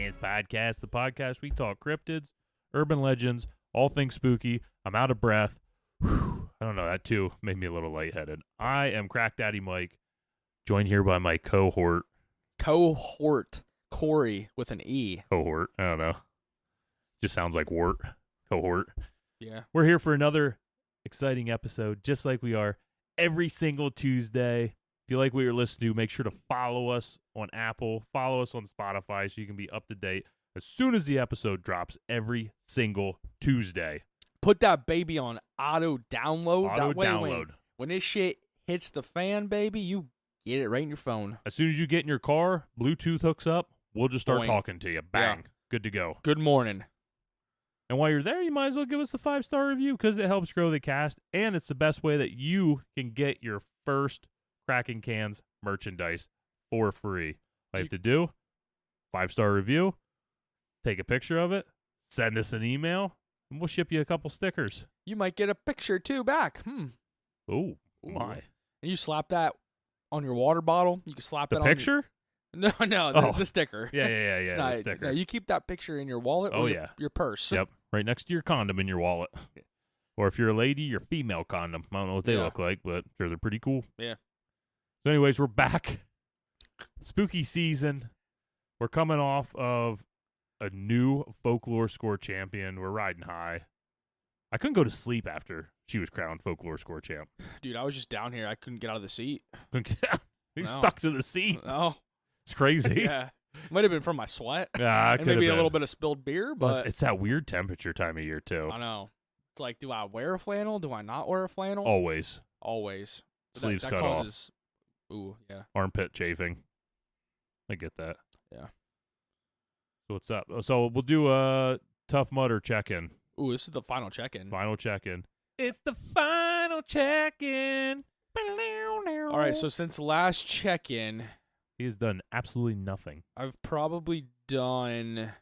Unexplained podcast, the podcast we talk cryptids, urban legends, all things spooky. I'm out of breath. Whew. I don't know, that too made me a little lightheaded. I am Crack Daddy Mike, joined here by my cohort. Corey with an E. Cohort, I don't know. Just sounds like wart. Cohort. Yeah. We're here for another exciting episode, just like we are every single Tuesday. If you like what you're listening to, make sure to follow us on Apple, follow us on Spotify so you can be up to date as soon as the episode drops every single Tuesday. Put that baby on auto download. That way download. When this shit hits the fan, baby, you get it right in your phone. As soon as you get in your car, Bluetooth hooks up, we'll just start Boing. talking to you. Bang. Yeah. Good to go. Good morning. And while you're there, you might as well give us a 5-star review because it helps grow the cast, and it's the best way that you can get your first Cracking Cans merchandise for free. All you have to do, 5-star review, take a picture of it, send us an email, and we'll ship you a couple stickers. You might get a picture, too, back. Oh, my. And you slap that on your water bottle. You can slap The that picture? on No, the sticker. Yeah, the sticker. No, you keep that picture in your wallet or your purse. Yep, right next to your condom in your wallet. Or if you're a lady, your female condom. I don't know what they look like, but sure, they're pretty cool. Yeah. So anyways, we're back. Spooky season. We're coming off of a new folklore score champion. We're riding high. I couldn't go to sleep after she was crowned folklore score champ. Dude, I was just down here. I couldn't get out of the seat. He's stuck to the seat. Oh. It's crazy. Yeah. Might have been from my sweat. Yeah, and maybe a little bit of spilled beer, but it's that weird temperature time of year too. I know. It's like, do I wear a flannel? Do I not wear a flannel? Always. Sleeves Cut causes, off. Ooh, yeah. Armpit chafing. I get that. Yeah. So what's up? So we'll do a Tough Mudder check-in. Ooh, this is the final check-in. Final check-in. It's the final check-in. All right, so since last check-in, he has done absolutely nothing. I've probably done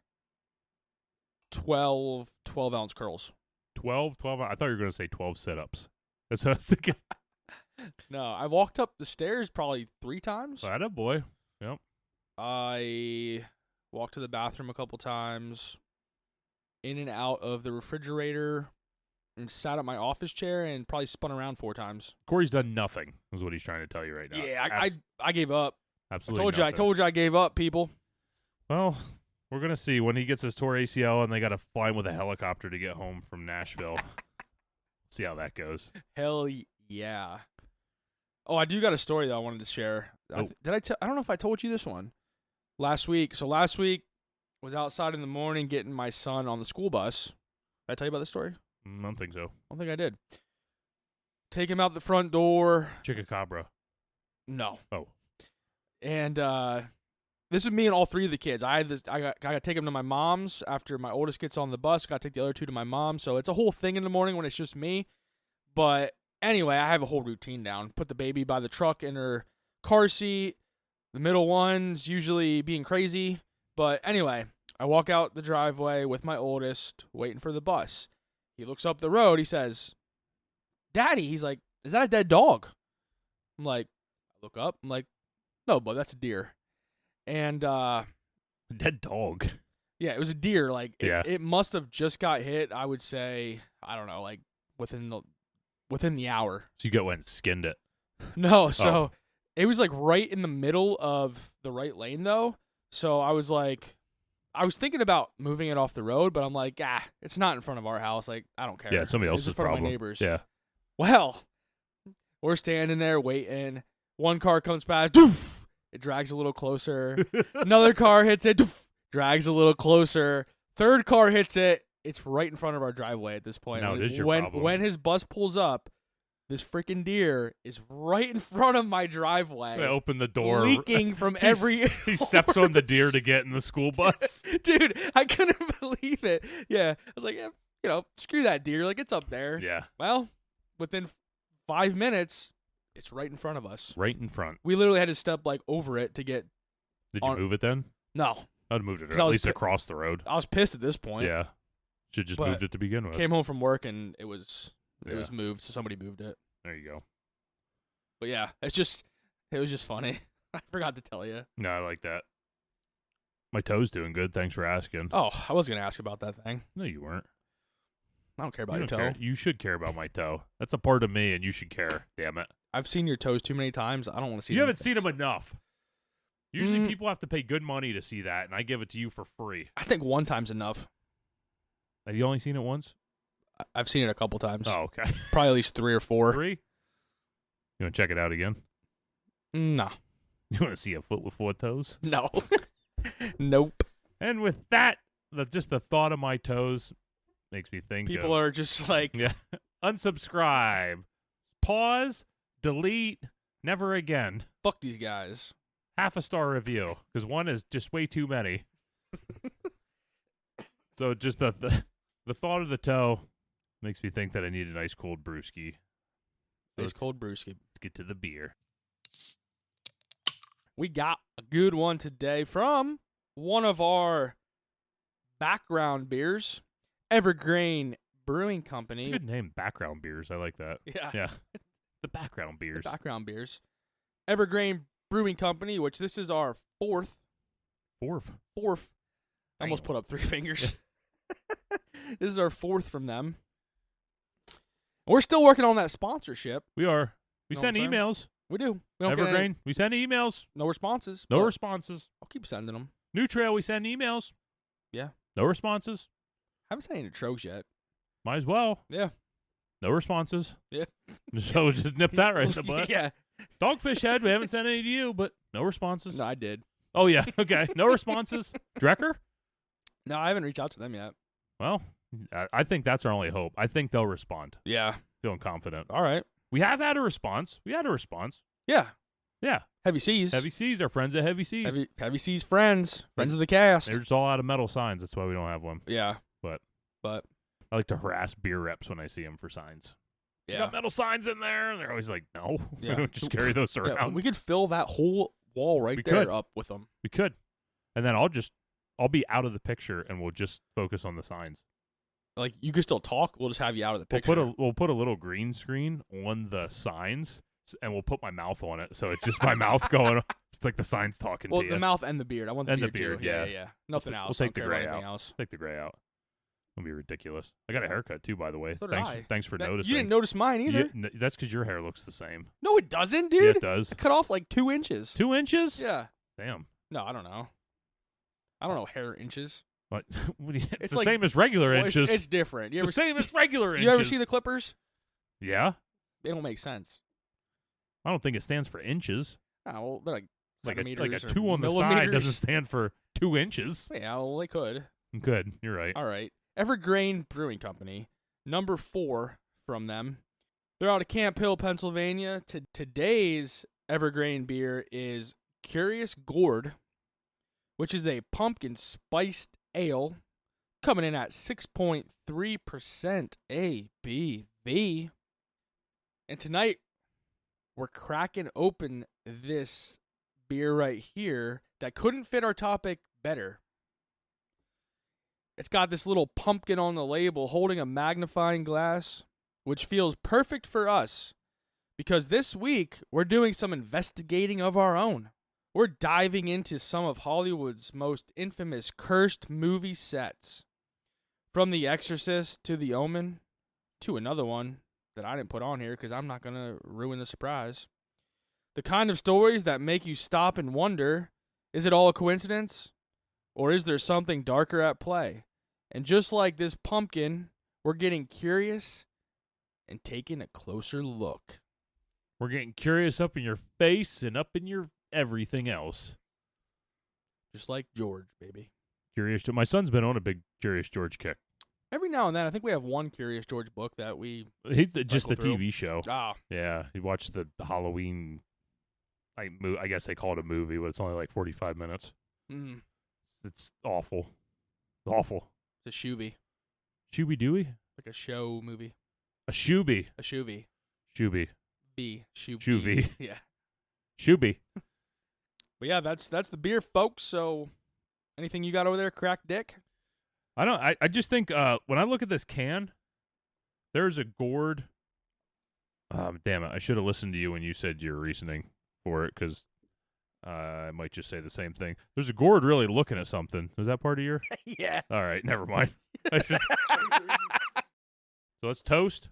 12 ounce curls. 12? I thought you were going to say 12 sit-ups. That's what I was thinking. No, I walked up the stairs probably 3 times. Atta boy. Yep. I walked to the bathroom a couple times, in and out of the refrigerator, and sat at my office chair and probably spun around 4 times. Corey's done nothing, is what he's trying to tell you right now. Yeah, I gave up. Absolutely I told you I gave up, people. Well, we're going to see when he gets his tour ACL and they got to fly him with a helicopter to get home from Nashville. See how that goes. Hell yeah. Oh, I do got a story that I wanted to share. Oh. I don't know if I told you this one. Last week was outside in the morning getting my son on the school bus. Did I tell you about this story? I don't think so. I don't think I did. Take him out the front door. Chicacabra. No. Oh. And this is me and all 3 of the kids. I got to take them to my mom's after my oldest gets on the bus. Got to take the other 2 to my mom. So it's a whole thing in the morning when it's just me. But anyway, I have a whole routine down. Put the baby by the truck in her car seat. The middle one's usually being crazy. But anyway, I walk out the driveway with my oldest, waiting for the bus. He looks up the road. He says, "Daddy," he's like, "is that a dead dog?" I'm like, I look up. I'm like, "No, bud, that's a deer." And dead dog. Yeah, it was a deer. Like Yeah. it must have just got hit. I would say, I don't know, like within the hour. So you went and skinned it. No, so it was like right in the middle of the right lane though. So I was thinking about moving it off the road, but I'm like, it's not in front of our house. Like, I don't care. Yeah, somebody else's It's in front problem. of my neighbors. Yeah. Well, we're standing there waiting. One car comes past. Doof! It drags a little closer. Another car hits it. Doof! Drags a little closer. Third car hits it. It's right in front of our driveway at this point. No, it is your problem. When his bus pulls up, this freaking deer is right in front of my driveway. They open the door. Leaking from every... He steps on the deer to get in the school bus. Dude, I couldn't believe it. Yeah. I was like, screw that deer. Like, it's up there. Yeah. Well, within 5 minutes, it's right in front of us. Right in front. We literally had to step, like, over it to get... Did you move it then? No. I'd have moved it at least across the road. I was pissed at this point. Yeah. Should just moved it to begin with. Came home from work, and it was moved, so somebody moved it. There you go. But yeah, it was just funny. I forgot to tell you. No, I like that. My toe's doing good. Thanks for asking. Oh, I was gonna ask about that thing. No, you weren't. I don't care about You your don't toe. care. You should care about my toe. That's a part of me, and you should care. Damn it. I've seen your toes too many times. I don't want to see. You them haven't seen them enough. Usually Mm. people have to pay good money to see that, and I give it to you for free. I think one time's enough. Have you only seen it once? I've seen it a couple times. Oh, okay. Probably at least 3 or 4. 3? You want to check it out again? No. You want to see a foot with 4 toes? No. Nope. And with that, just the thought of my toes makes me think People are just like, yeah. Unsubscribe. Pause. Delete. Never again. fuck these guys. Half a star review, because 1 is just way too many. So just the thought of the toe makes me think that I need an ice cold brewski. So Ice cold brewski. Let's get to the beer. We got a good one today from one of our background beers, Evergreen Brewing Company. It's a good name, background beers. I like that. Yeah. Yeah. The background beers. Background beers. Evergreen Brewing Company, which this is our fourth. Fourth. I almost Damn. put up 3 fingers. This is our 4th from them. We're still working on that sponsorship. We are. We Know send what I'm saying? emails. We do. We don't get any, Evergreen. We send emails. no responses. No but responses. I'll keep sending them. New Trail. We send emails. Yeah. No responses. Haven't sent any Trogs yet. Might as well. Yeah. No responses. Yeah. So just nip that right in the butt. Yeah. Dogfish Head. We haven't sent any to you, but no responses. No, I did. Oh yeah. Okay. No responses. Drecker. No, I haven't reached out to them yet. Well, I think that's our only hope. I think they'll respond. Yeah. Feeling confident. All right. We have had a response. Yeah. Yeah. Heavy Seas. Heavy Seas. Our friends at Heavy Seas. Heavy Seas friends. Friends of the cast. They're just all out of metal signs. That's why we don't have one. Yeah. But I I like to harass beer reps when I see them for signs. You yeah. got metal signs in there, and they're always like, "No, Yeah. we don't just carry those around." Yeah, we could fill that whole wall right We there could. up with them. We could, and then I'll be out of the picture, and we'll just focus on the signs. Like, you can still talk. We'll just have you out of the picture. We'll put a little green screen on the signs, and we'll put my mouth on it, so it's just my mouth going. It's like the signs talking Well, to the you. mouth and the beard. I want the And the beard, too. beard, Yeah. Nothing else. We'll take I the don't care gray about anything out. else. Take the gray out. It'll be ridiculous. I got a haircut too, by the way. So did I. Thanks for That- noticing. You didn't notice mine either. That's because your hair looks the same. No, it doesn't, Yeah, dude. it does. I cut off like 2 inches. 2 inches? Yeah. Damn. No, I don't know. I don't know hair inches. What? It's It's the like- same as regular Well, inches. It's different. You It's ever the same as regular inches. You ever see the clippers? Yeah. They don't make sense. I don't think it stands for inches. Oh, well, they're like Like centimeters a or 2 on the side millimeters. doesn't stand for 2 inches. Yeah, well, they could. Good. You're right. All right. Evergreen Brewing Company, number 4 from them. They're out of Camp Hill, Pennsylvania. Today's Evergreen beer is Curious Gourd, which is a pumpkin spiced ale coming in at 6.3% ABV. And tonight, we're cracking open this beer right here that couldn't fit our topic better. It's got this little pumpkin on the label holding a magnifying glass, which feels perfect for us because this week we're doing some investigating of our own. We're diving into some of Hollywood's most infamous cursed movie sets. From The Exorcist to The Omen to another one that I didn't put on here because I'm not going to ruin the surprise. The kind of stories that make you stop and wonder, is it all a coincidence? Or is there something darker at play? And just like this pumpkin, we're getting curious and taking a closer look. We're getting curious up in your face and up in your everything else. Just like George, baby. Curious. My son's been on a big Curious George kick. Every now and then, I think we have one Curious George book that we... Just the through. TV show. Ah, Yeah, he watched the Halloween. I guess they call it a movie, but it's only like 45 minutes. It's awful. Awful. it's a shoovy. Shooby Dooey? Like a show movie. A Shooby. A shoovy. Shooby. B. Shoovy. Shoovy. Yeah. Shooby. But yeah, that's the beer, folks. So, anything you got over there, crack dick? I just think when I look at this can, there's a gourd. Damn it. I should have listened to you when you said your reasoning for it because I might just say the same thing. There's a gourd really looking at something. Is that part of your? Yeah. All right, never mind. So let's toast.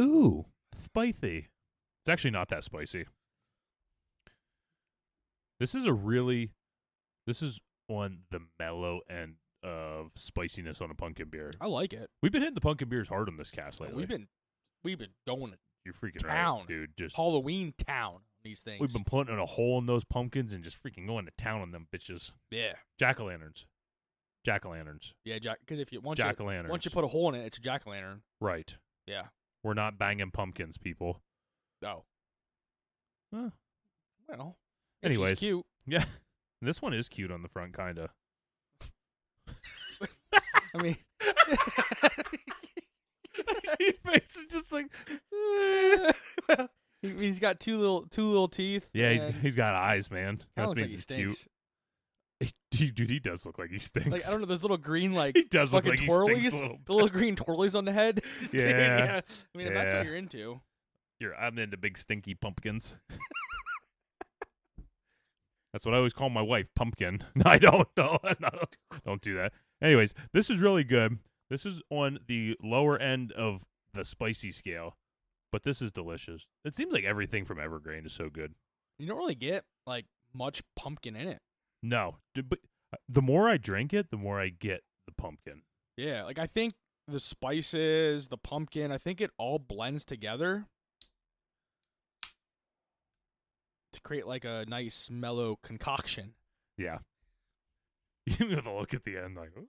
Ooh, spicy. It's actually not that spicy. This is on the mellow end of spiciness on a pumpkin beer. I like it. We've been hitting the pumpkin beers hard on this cast lately. We've been going to You're freaking town, right, dude. Just Halloween town on these things. we've been putting a hole in those pumpkins and just freaking going to town on them bitches. Yeah. Jack-o'-lanterns. Yeah, because if you once you put a hole in it, it's a jack-o'-lantern. Right. Yeah. We're not banging pumpkins, people. Oh. Well. Anyways. She's cute. Yeah. This one is cute on the front, kind of. I mean, your face is just like. well, he's got two little teeth. Yeah, he's got eyes, man. That Looks means like he he's stinks. cute. Dude, he does look like he stinks. Like I don't know, those little green like he does look fucking like twirlies, he stinks a little the little green twirlies on the head. Yeah. Yeah. I mean, if that's Yeah. what you're into. I'm into big stinky pumpkins. That's what I always call my wife, Pumpkin. No, I don't. No, don't do that. Anyways, this is really good. This is on the lower end of the spicy scale, but this is delicious. It seems like everything from Evergreen is so good. You don't really get like much pumpkin in it. No, but the more I drink it, the more I get the pumpkin. Yeah, like I think the spices, the pumpkin, I think it all blends together to create like a nice mellow concoction. Yeah. You have a look at the end, like, oh.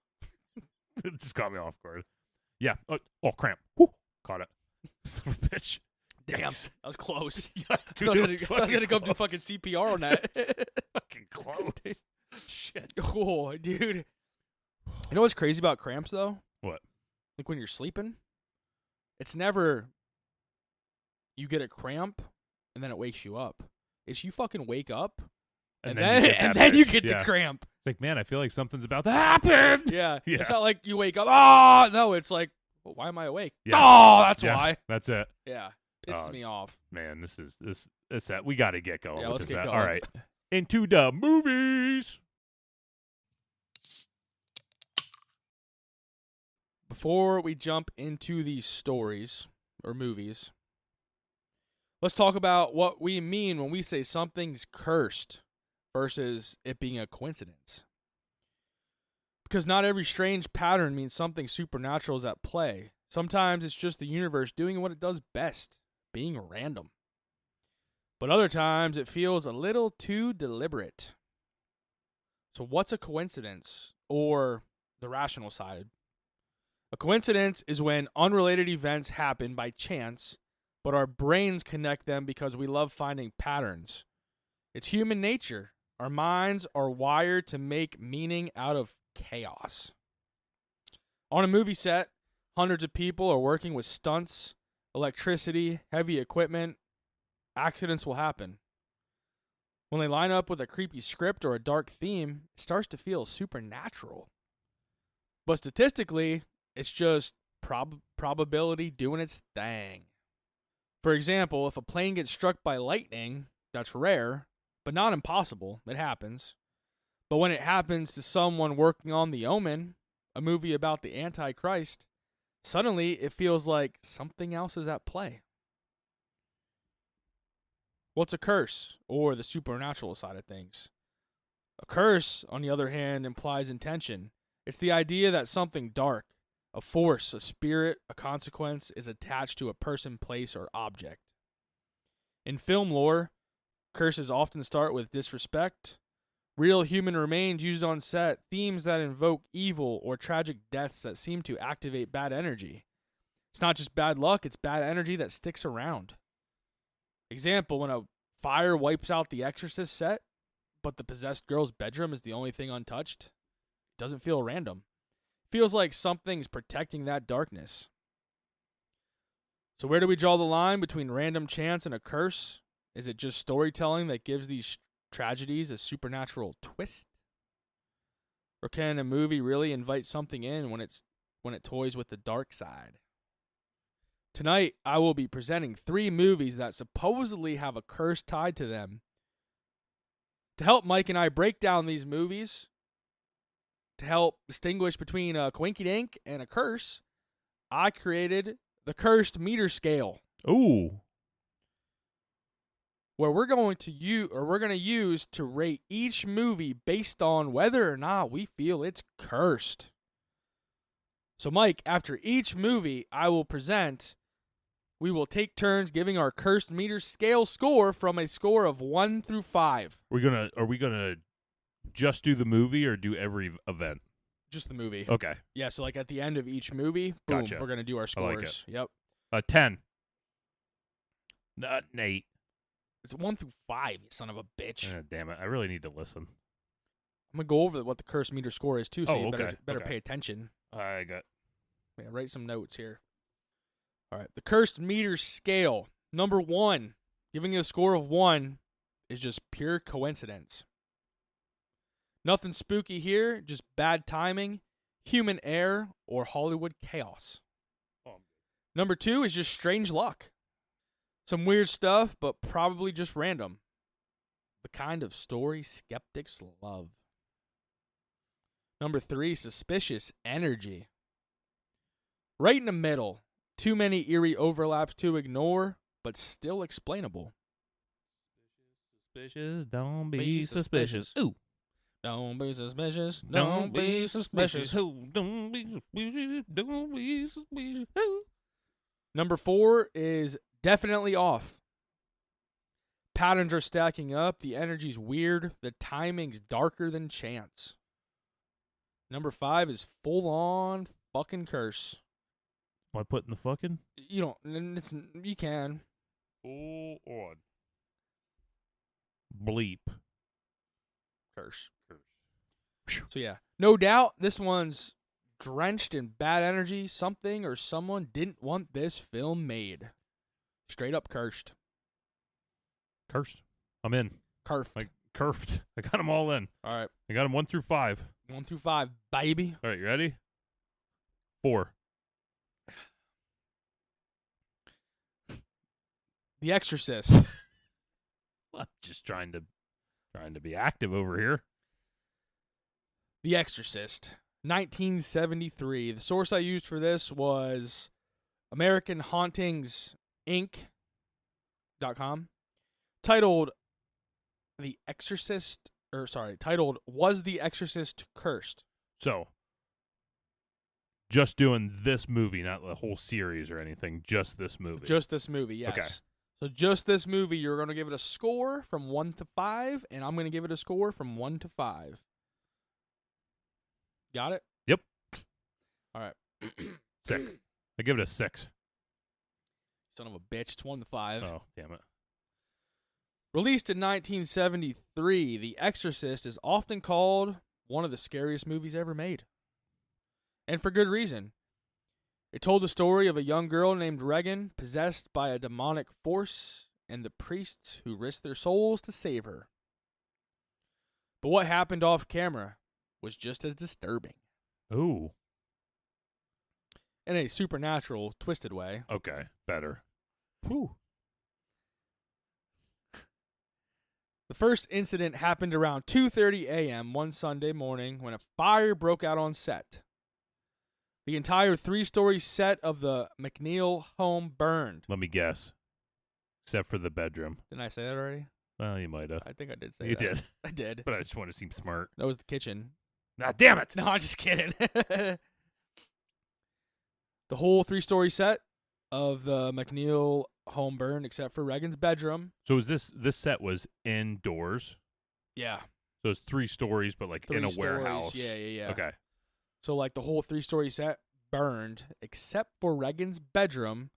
It just caught me off guard. Yeah. Oh, cramp. Whew. Caught it. Son of a bitch. Damn, Yikes. that was close. Yeah, dude, I was gonna go do close. fucking CPR on that. Fucking close. Shit. Oh, dude. You know what's crazy about cramps though? What? Like when you're sleeping, it's never you get a cramp and then it wakes you up. It's you fucking wake up and then you get the cramp. It's like, man, I feel like something's about to happen. Yeah. Yeah. It's not like you wake up. Oh, no, it's like, well, why am I awake? Yeah. Oh, that's Yeah, why. That's it. Yeah. Pisses me off. Man, this that we got to get going Yeah, with let's this. get All going. right. Into the movies. Before we jump into these stories or movies, let's talk about what we mean when we say something's cursed versus it being a coincidence. Because not every strange pattern means something supernatural is at play. Sometimes it's just the universe doing what it does best, being random. But other times it feels a little too deliberate. So what's a coincidence, or the rational side? A coincidence is when unrelated events happen by chance, but our brains connect them because we love finding patterns. It's human nature. Our minds are wired to make meaning out of chaos. On a movie set, hundreds of people are working with stunts, electricity, heavy equipment. Accidents will happen. When they line up with a creepy script or a dark theme, it starts to feel supernatural. But statistically, it's just probability doing its thing. For example, if a plane gets struck by lightning, that's rare, but not impossible. It happens. But when it happens to someone working on The Omen, a movie about the Antichrist, suddenly it feels like something else is at play. What's a curse, or the supernatural side of things? A curse, on the other hand, implies intention. It's the idea that something dark, a force, a spirit, a consequence, is attached to a person, place, or object. In film lore, curses often start with disrespect, real human remains used on set, themes that invoke evil, or tragic deaths that seem to activate bad energy. It's not just bad luck, it's bad energy that sticks around. Example, when a fire wipes out the Exorcist set, but the possessed girl's bedroom is the only thing untouched, it doesn't feel random. It feels like something's protecting that darkness. So where do we draw the line between random chance and a curse? Is it just storytelling that gives these tragedies a supernatural twist? Or can a movie really invite something in when it toys with the dark side? Tonight, I will be presenting 3 movies that supposedly have a curse tied to them. To help Mike and I break down these movies, to help distinguish between a coinkydink and a curse, I created the cursed meter scale, Ooh. where we're going to use to rate each movie based on whether or not we feel it's cursed. So, Mike, after each movie I will present, we will take turns giving our cursed meter scale score from a score of 1 through 5. Are we gonna just do the movie or do every event? Just the movie. Okay. Yeah, so like at the end of each movie, boom, Gotcha. we're going to do our I scores. like it. Yep. 10. Not an 8. It's 1 through 5, you son of a bitch. Damn it. I really need to listen. I'm going to go over what the cursed meter score is too, so you better okay. pay attention. I got. Yeah, write some notes here. All right, the cursed meter scale. Number 1, giving it a score of 1 is just pure coincidence. Nothing spooky here, just bad timing, human error, or Hollywood chaos. Number 2 is just strange luck. Some weird stuff, but probably just random. The kind of story skeptics love. Number 3, suspicious energy. Right in the middle. Too many eerie overlaps to ignore, but still explainable. Suspicious, don't be suspicious. Ooh. Don't be suspicious. Don't be suspicious. Don't be suspicious. Don't be suspicious. Ooh. Number 4 is definitely off. Patterns are stacking up. The energy's weird. The timing's darker than chance. Number 5 is full on fucking curse. Am I putting the fucking? You can. Full on. Bleep. Curse. So yeah, no doubt this one's drenched in bad energy. Something or someone didn't want this film made. Straight up cursed. Cursed. I'm in. Curfed. Like curved. I got them all in. All right. I got them 1 through 5. 1 through 5, baby. All right, you ready? 4. The Exorcist. I'm just trying to be active over here. The Exorcist, 1973. The source I used for this was American Hauntings Inc.com. Titled Was the Exorcist Cursed? So, just doing this movie, not the whole series or anything, just this movie. Just this movie, yes. Okay. So just this movie, you're going to give it a score from 1 to 5, and I'm going to give it a score from 1 to 5. Got it? Yep. All right. 6. I give it a 6. Son of a bitch. It's 1 to 5. Oh, damn it. Released in 1973, The Exorcist is often called one of the scariest movies ever made. And for good reason. It told the story of a young girl named Regan possessed by a demonic force and the priests who risked their souls to save her. But what happened off camera was just as disturbing. Ooh. In a supernatural, twisted way. Okay, better. Whew. The first incident happened around 2:30 a.m. one Sunday morning when a fire broke out on set. The entire 3-story set of the McNeil home burned. Let me guess. Except for the bedroom. Didn't I say that already? Well, you might have. I think I did say You that. did. I did. But I just want to seem smart. That was the kitchen. Ah, damn it! No, I'm just kidding. The whole 3-story set of the McNeil home burned except for Regan's bedroom. So is this set was indoors? Yeah. So it's 3 stories, but like 3 in a stories. warehouse. Yeah. Okay. So like the whole 3-story set burned except for Regan's bedroom,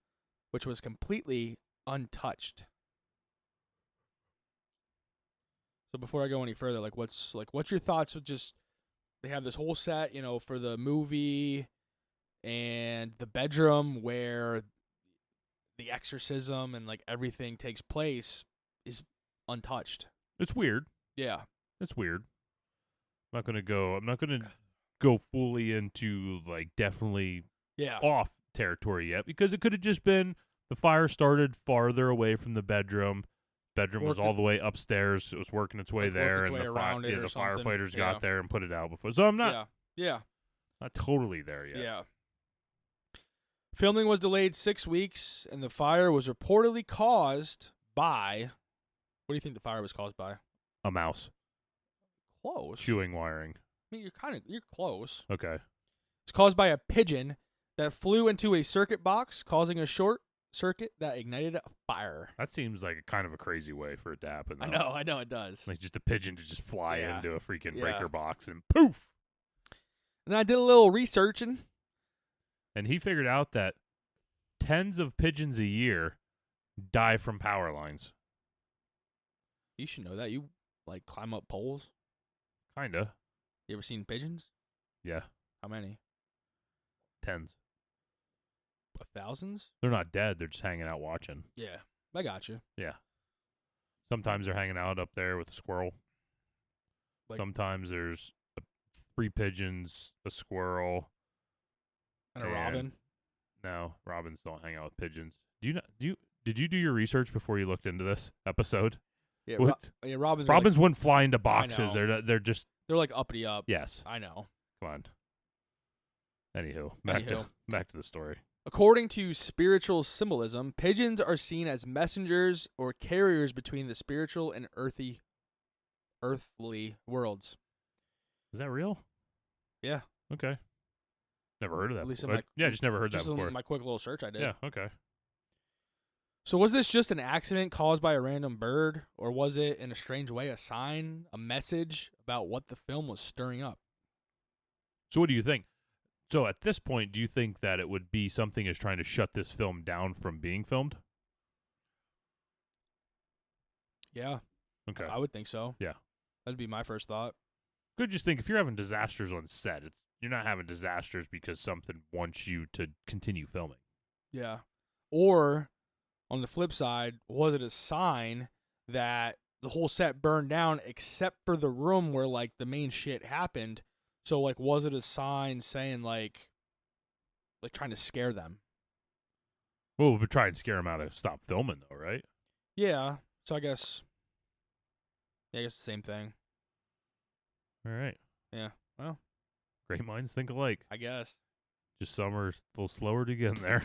which was completely untouched. So before I go any further, what's your thoughts with just they have this whole set, for the movie and the bedroom where the exorcism and everything takes place is untouched. It's weird. Yeah. It's weird. I'm not gonna go fully into definitely Yeah. off territory yet, because it could have just been the fire started farther away from the bedroom. Bedroom was all the way upstairs. It was working its way Like, there, worked its and way around it or the something. firefighters Yeah. got there and put it out before. So I'm not Yeah. not totally there yet. Yeah. Filming was delayed 6 weeks, and the fire was reportedly caused by. What do you think the fire was caused by? A mouse Close. chewing wiring. I mean, you're close. Okay. It's caused by a pigeon that flew into a circuit box, causing a short circuit that ignited a fire. That seems like a kind of a crazy way for it to happen, though. I know it does. Like just a pigeon to just fly Yeah. into a freaking Yeah. breaker box and poof. And then I did a little researching. And he figured out that tens of pigeons a year die from power lines. You should know that. You like climb up poles. Kinda. You ever seen pigeons? Yeah. How many? Tens. Thousands? They're not dead. They're just hanging out watching. Yeah, I got you. Yeah. Sometimes they're hanging out up there with a squirrel. Like- Sometimes there's 3 pigeons, a squirrel. And a robin. No, robins don't hang out with pigeons. Did you do your research before you looked into this episode? Yeah, What? robins. Robins wouldn't fly into boxes. know. They're just They're like uppity up. yes. I know. Come on. Anywho, Anywho. back to the story. According to spiritual symbolism, pigeons are seen as messengers or carriers between the spiritual and earthly worlds. Is that real? Yeah. Okay. Never heard of that. At least in before. my- Just never heard that Just before. in my quick little search I did. Yeah. Okay. So was this just an accident caused by a random bird, or was it, in a strange way, a sign, a message about what the film was stirring up? So what do you think? So at this point, do you think that it would be something as trying to shut this film down from being filmed? Yeah, Okay. I would think so. Yeah. That'd be my first thought. Could just think if you're having disasters on set, you're not having disasters because something wants you to continue filming. Yeah. Or, on the flip side, was it a sign that the whole set burned down except for the room where, like, the main shit happened? So, like, was it a sign saying, like trying to scare them? Well, we would try and scare them out of stop filming, though, right? Yeah. So I guess the same thing. All right. Yeah. Well, Great minds think alike. I guess. Just some are a little slower to get in there.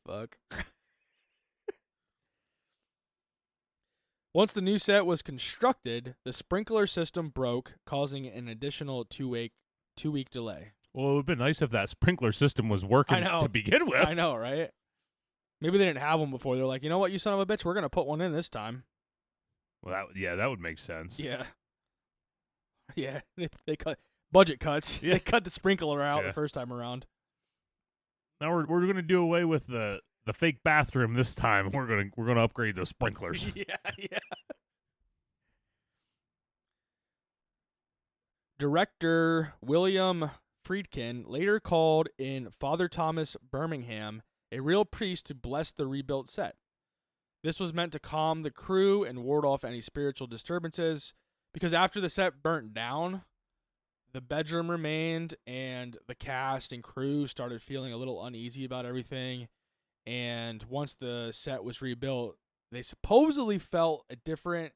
Fuck. Once the new set was constructed, the sprinkler system broke, causing an additional two-week delay. Well, it would have been nice if that sprinkler system was working I know. to begin with. I know, right? Maybe they didn't have one before. They're like, you know what, you son of a bitch, we're gonna put one in this time. Well, that would make sense. Yeah. Yeah. They cut budget cuts. Yeah. They cut the sprinkler out Yeah. the first time around. Now we're going to do away with the fake bathroom this time. We're going to upgrade those sprinklers. Yeah. Director William Friedkin later called in Father Thomas Birmingham, a real priest, to bless the rebuilt set. This was meant to calm the crew and ward off any spiritual disturbances, because after the set burnt down, the bedroom remained, and the cast and crew started feeling a little uneasy about everything. And once the set was rebuilt, they supposedly felt a different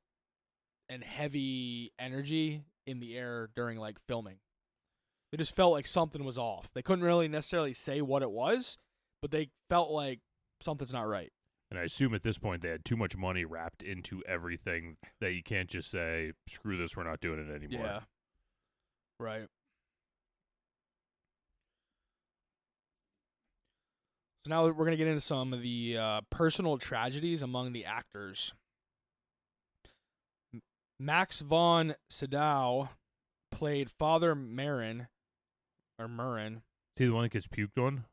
and heavy energy in the air during, like, filming. They just felt like something was off. They couldn't really necessarily say what it was, but they felt like something's not right. And I assume at this point they had too much money wrapped into everything that you can't just say, screw this, we're not doing it anymore. Yeah. Right. So now we're going to get into some of the personal tragedies among the actors. Max von Sydow played Father Marin, or Murin. See the one that gets puked on?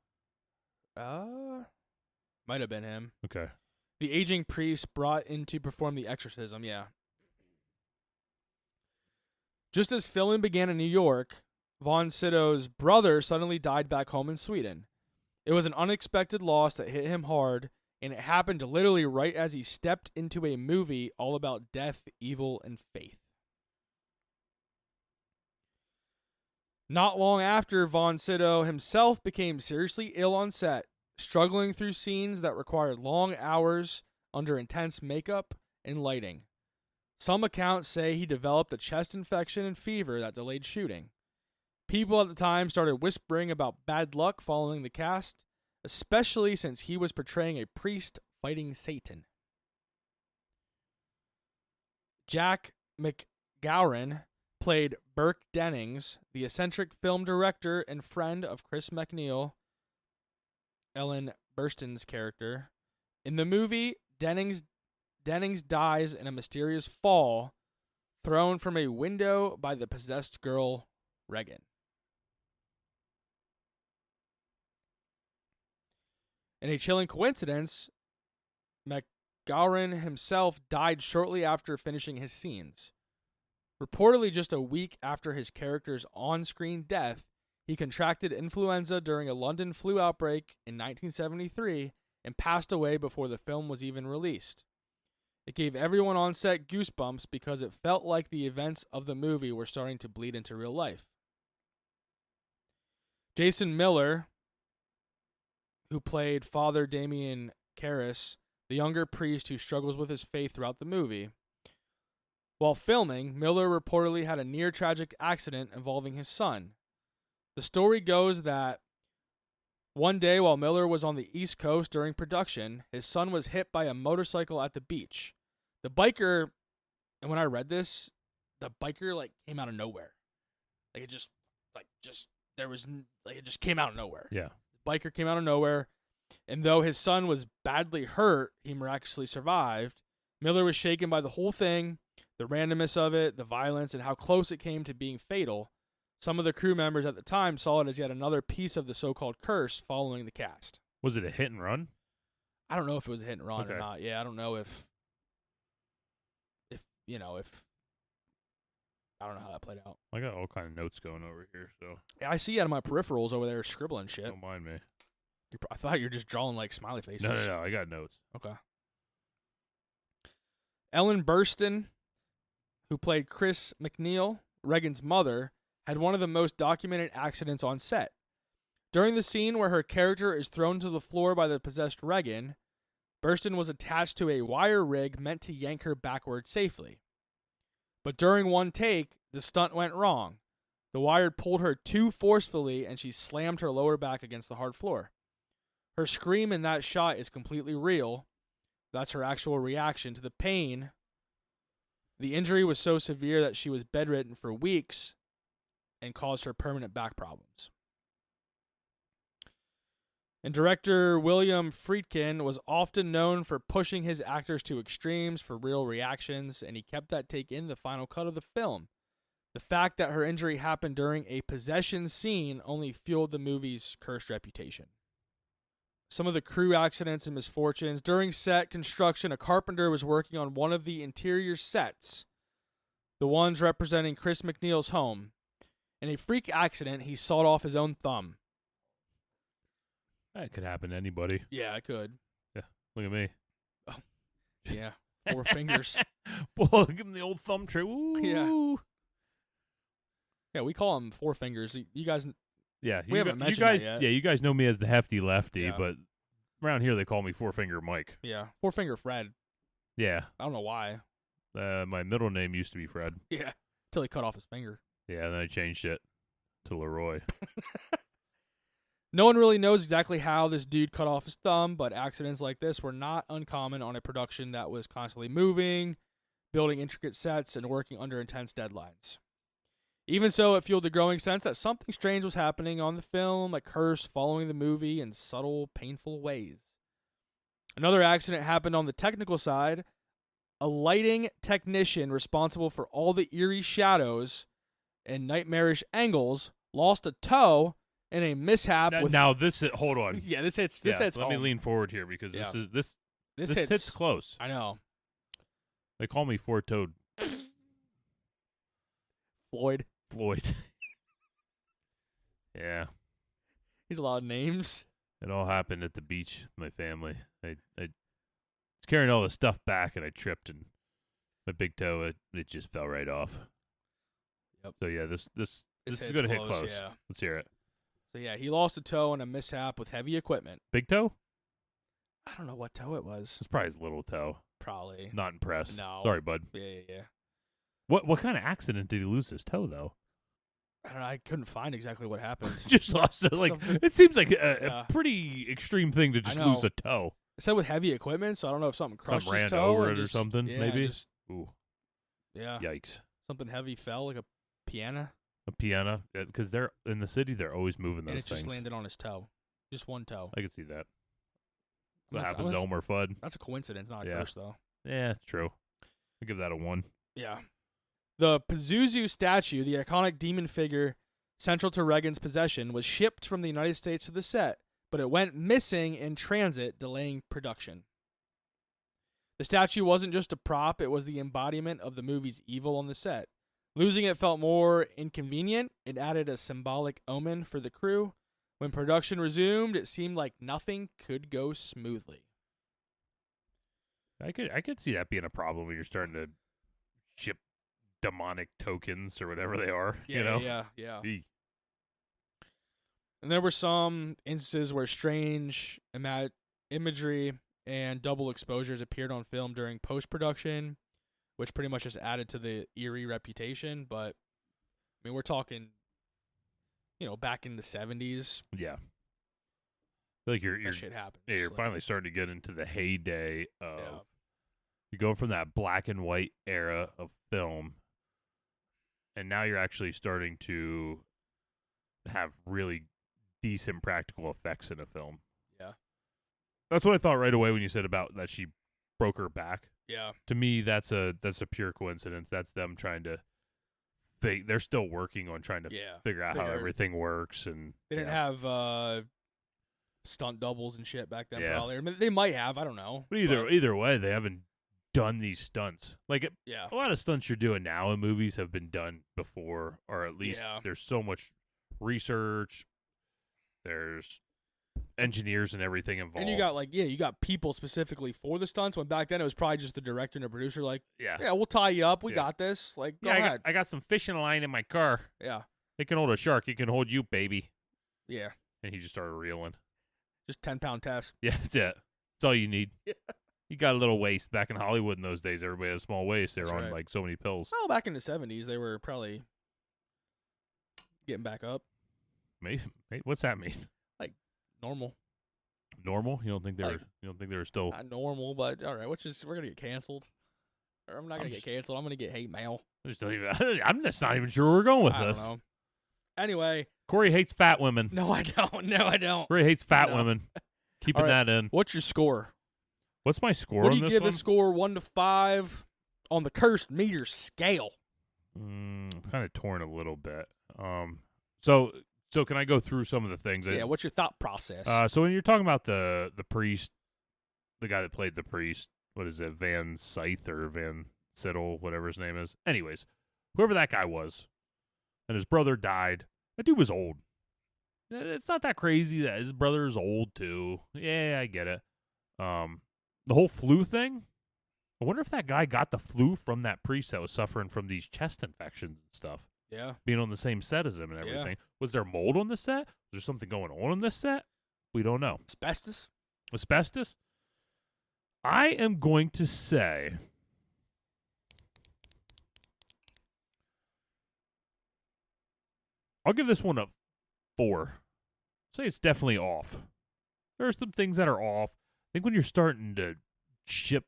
Might have been him. Okay. The aging priest brought in to perform the exorcism, yeah. Just as filming began in New York, von Sydow's brother suddenly died back home in Sweden. It was an unexpected loss that hit him hard, and it happened literally right as he stepped into a movie all about death, evil, and faith. Not long after, Von Sydow himself became seriously ill on set, struggling through scenes that required long hours under intense makeup and lighting. Some accounts say he developed a chest infection and fever that delayed shooting. People at the time started whispering about bad luck following the cast, especially since he was portraying a priest fighting Satan. Jack McGowan played Burke Dennings, the eccentric film director and friend of Chris MacNeil, Ellen Burstyn's character. In the movie, Dennings dies in a mysterious fall thrown from a window by the possessed girl, Regan. In a chilling coincidence, McGowan himself died shortly after finishing his scenes. Reportedly just a week after his character's on-screen death, he contracted influenza during a London flu outbreak in 1973 and passed away before the film was even released. It gave everyone on set goosebumps because it felt like the events of the movie were starting to bleed into real life. Jason Miller, who played Father Damien Karras, the younger priest who struggles with his faith throughout the movie. While filming, Miller reportedly had a near-tragic accident involving his son. The story goes that one day while Miller was on the East Coast during production, his son was hit by a motorcycle at the beach. The biker, and when I read this, the biker came out of nowhere. It just came out of nowhere. Yeah. The biker came out of nowhere, and though his son was badly hurt, he miraculously survived. Miller was shaken by the whole thing, the randomness of it, the violence, and how close it came to being fatal. Some of the crew members at the time saw it as yet another piece of the so-called curse following the cast. Was it a hit and run? I don't know if it was a hit and run or Okay. not. Yeah, I don't know if I don't know how that played out. I got all kind of notes going over here, so Yeah, I see you out of my peripherals over there scribbling shit. don't mind me. I thought you were just drawing smiley faces. No, I got notes. Okay. Ellen Burstyn, who played Chris MacNeil, Regan's mother, had one of the most documented accidents on set. During the scene where her character is thrown to the floor by the possessed Regan, Burstyn was attached to a wire rig meant to yank her backward safely. But during one take, the stunt went wrong. The wire pulled her too forcefully and she slammed her lower back against the hard floor. Her scream in that shot is completely real. That's her actual reaction to the pain. The injury was so severe that she was bedridden for weeks and caused her permanent back problems. And director William Friedkin was often known for pushing his actors to extremes for real reactions, and he kept that take in the final cut of the film. The fact that her injury happened during a possession scene only fueled the movie's cursed reputation. Some of the crew accidents and misfortunes. During set construction, a carpenter was working on one of the interior sets, the ones representing Chris MacNeil's home. In a freak accident, he sawed off his own thumb. That could happen to anybody. Yeah, it could. Look at me. Yeah, 4 fingers. Well, give him the old thumb trick. Ooh. Yeah. Yeah, we call him 4 fingers. You guys, Yeah, We haven't mentioned that yet. Yeah, you guys know me as the hefty lefty, Yeah. but around here they call me 4-finger Mike. yeah, 4 finger Fred. Yeah, I don't know why. my middle name used to be Fred. Yeah, till he cut off his finger. Yeah, then I changed it to Leroy. No one really knows exactly how this dude cut off his thumb, but accidents like this were not uncommon on a production that was constantly moving, building intricate sets, and working under intense deadlines. Even so, it fueled the growing sense that something strange was happening on the film, a curse following the movie in subtle, painful ways. Another accident happened on the technical side. A lighting technician responsible for all the eerie shadows and nightmarish angles lost a toe in a mishap with... Now this is, hold on. Yeah, this hits Let home. me lean forward here because Yeah. this This hits close. I know. They call me four-toed Floyd. Floyd. Yeah, He's a lot of names. it all happened at the beach with my family. I was carrying all the stuff back and I tripped and my big toe it just fell right off. Yep. So yeah, this This is It's going to hit close. Yeah. Let's hear it. So yeah, he lost a toe in a mishap with heavy equipment. Big toe? I don't know what toe it was. It's probably his little toe. Probably. Not impressed. No. Sorry, bud. Yeah. What kind of accident did he lose his toe, though? I don't know. I couldn't find exactly what happened. Just lost it. Like, Something- it seems like a pretty extreme thing to just know. lose a toe. It said with heavy equipment, so I don't know if something crushed Something his ran toe over and it or just- something, yeah, maybe? just- Ooh, yeah. yikes. Something heavy fell, like a piano, A piano, because they're in the city, they're always moving and those it things. just landed on his toe. Just one toe. I can see that. What Unless- happens to unless- Elmer Fudd? That's a coincidence, not a Yeah. curse, though. Yeah, true. I'll give that a 1. Yeah. The Pazuzu statue, the iconic demon figure central to Reagan's possession, was shipped from the United States to the set, but it went missing in transit, delaying production. The statue wasn't just a prop, it was the embodiment of the movie's evil on the set. Losing it felt more inconvenient. It added a symbolic omen for the crew. When production resumed, it seemed like nothing could go smoothly. I could see that being a problem when you're starting to ship demonic tokens or whatever they are. Yeah, you know? yeah. Eek. And there were some instances where strange imagery and double exposures appeared on film during post-production, which pretty much just added to the eerie reputation. But, I mean, we're talking, back in the 70s. Yeah. I feel like you're That shit happened. yeah, you're Like, finally starting to get into the heyday of Yeah. you go from that black and white era of film, and now you're actually starting to have really decent practical effects in a film. Yeah. That's what I thought right away when you said about that she broke her back. Yeah. To me, that's a pure coincidence. That's them trying to they're still working on trying to Yeah. figure out how Figure- everything works, and They didn't have stunt doubles and shit back then, Yeah. probably. I mean, they might have. I don't know. But either way, they haven't done these stunts. Like Yeah. a lot of stunts you're doing now in movies have been done before, or at least Yeah. there's so much research. There's engineers and everything involved. And you got people specifically for the stunts, when back then it was probably just the director and the producer, like, yeah, yeah, we'll tie you up. We Yeah. got this. Like, go yeah. ahead. I got some fishing line in my car. Yeah. It can hold a shark. It can hold you, baby. Yeah. And he just started reeling. Just 10-pound test. Yeah, that's it. That's all you need. Yeah. You got a little waist. Back in Hollywood in those days, everybody had a small waist. They were That's on right. like so many pills. Well, back in the 70s, they were probably getting back up. Maybe, what's that mean? Normal. Normal? You don't think they Like- were? You don't think they were still? Not normal, but all right. We're gonna get canceled. Or I'm not gonna I'm get s- canceled. I'm gonna get hate mail. I just don't even, I'm just not even sure where we're going with I this. don't know. Anyway, Corey hates fat women. no, I don't. No, I don't. Corey hates fat No. women. Keeping All right. that in. What's your score? What's my score What on do you this give one? the score 1 to 5 on the cursed meter scale? I'm kind of torn a little bit. So can I go through some of the things? Yeah, what's your thought process? So when you're talking about the priest, the guy that played the priest, what is it, Van Scythe or Van Siddle, whatever his name is. Anyways, whoever that guy was, and his brother died. That dude was old. It's not that crazy that his brother is old too. Yeah, I get it. The whole flu thing. I wonder if that guy got the flu from that priest that was suffering from these chest infections and stuff. yeah. Being on the same set as him and Yeah. everything. Was there mold on the set? Was there something going on this set? We don't know. Asbestos? Asbestos? I am going to say I'll give this one a 4. Say it's definitely off. There are some things that are off. I think when you're starting to ship,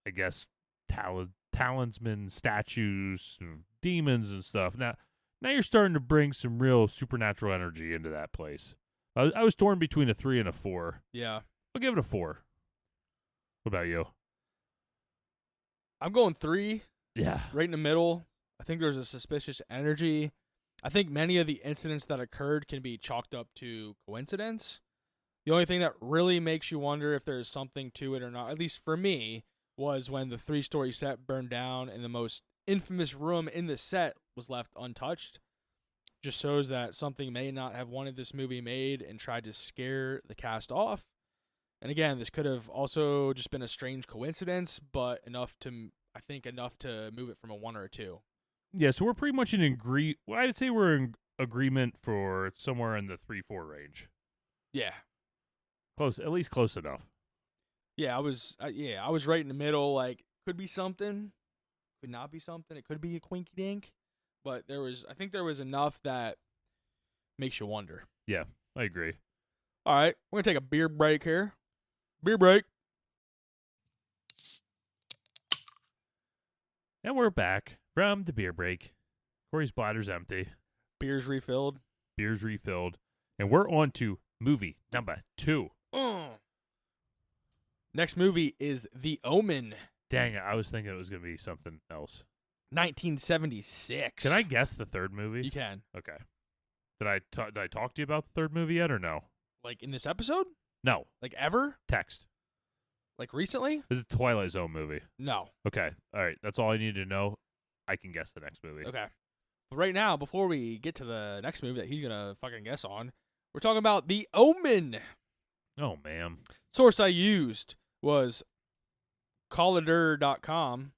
I guess, talisman statues, and demons and stuff. Now you're starting to bring some real supernatural energy into that place. I was torn between a 3 and a 4. Yeah. I'll give it a 4. What about you? I'm going 3, Yeah. right in the middle. I think there's a suspicious energy. I think many of the incidents that occurred can be chalked up to coincidence. The only thing that really makes you wonder if there's something to it or not, at least for me, was when the 3-story set burned down and the most infamous room in the set was left untouched. Just shows that something may not have wanted this movie made and tried to scare the cast off. And again, this could have also just been a strange coincidence, but enough to move it from a 1 or a 2. Yeah, so we're pretty much I'd say we're in agreement for somewhere in the 3-4 range. Yeah. Close, at least close enough. Yeah, I was right in the middle. Like, could be something, could not be something. It could be a quinky dink, but I think there was enough that makes you wonder. Yeah, I agree. All right, we're gonna take a beer break here. Beer break. And we're back from the beer break. Corey's bladder's empty. Beer's refilled. Beer's refilled. And we're on to movie number 2. Next movie is The Omen. Dang it, I was thinking it was going to be something else. 1976. Can I guess the third movie? You can. Okay. Did I talk to you about the third movie yet or no? Like in this episode? No. Like ever? Text. Like recently? This is a Twilight Zone movie. No. Okay. All right. That's all I need to know. I can guess the next movie. Okay. But right now, before we get to the next movie that he's going to fucking guess on, we're talking about The Omen. Oh, man. Source I used was collider.com,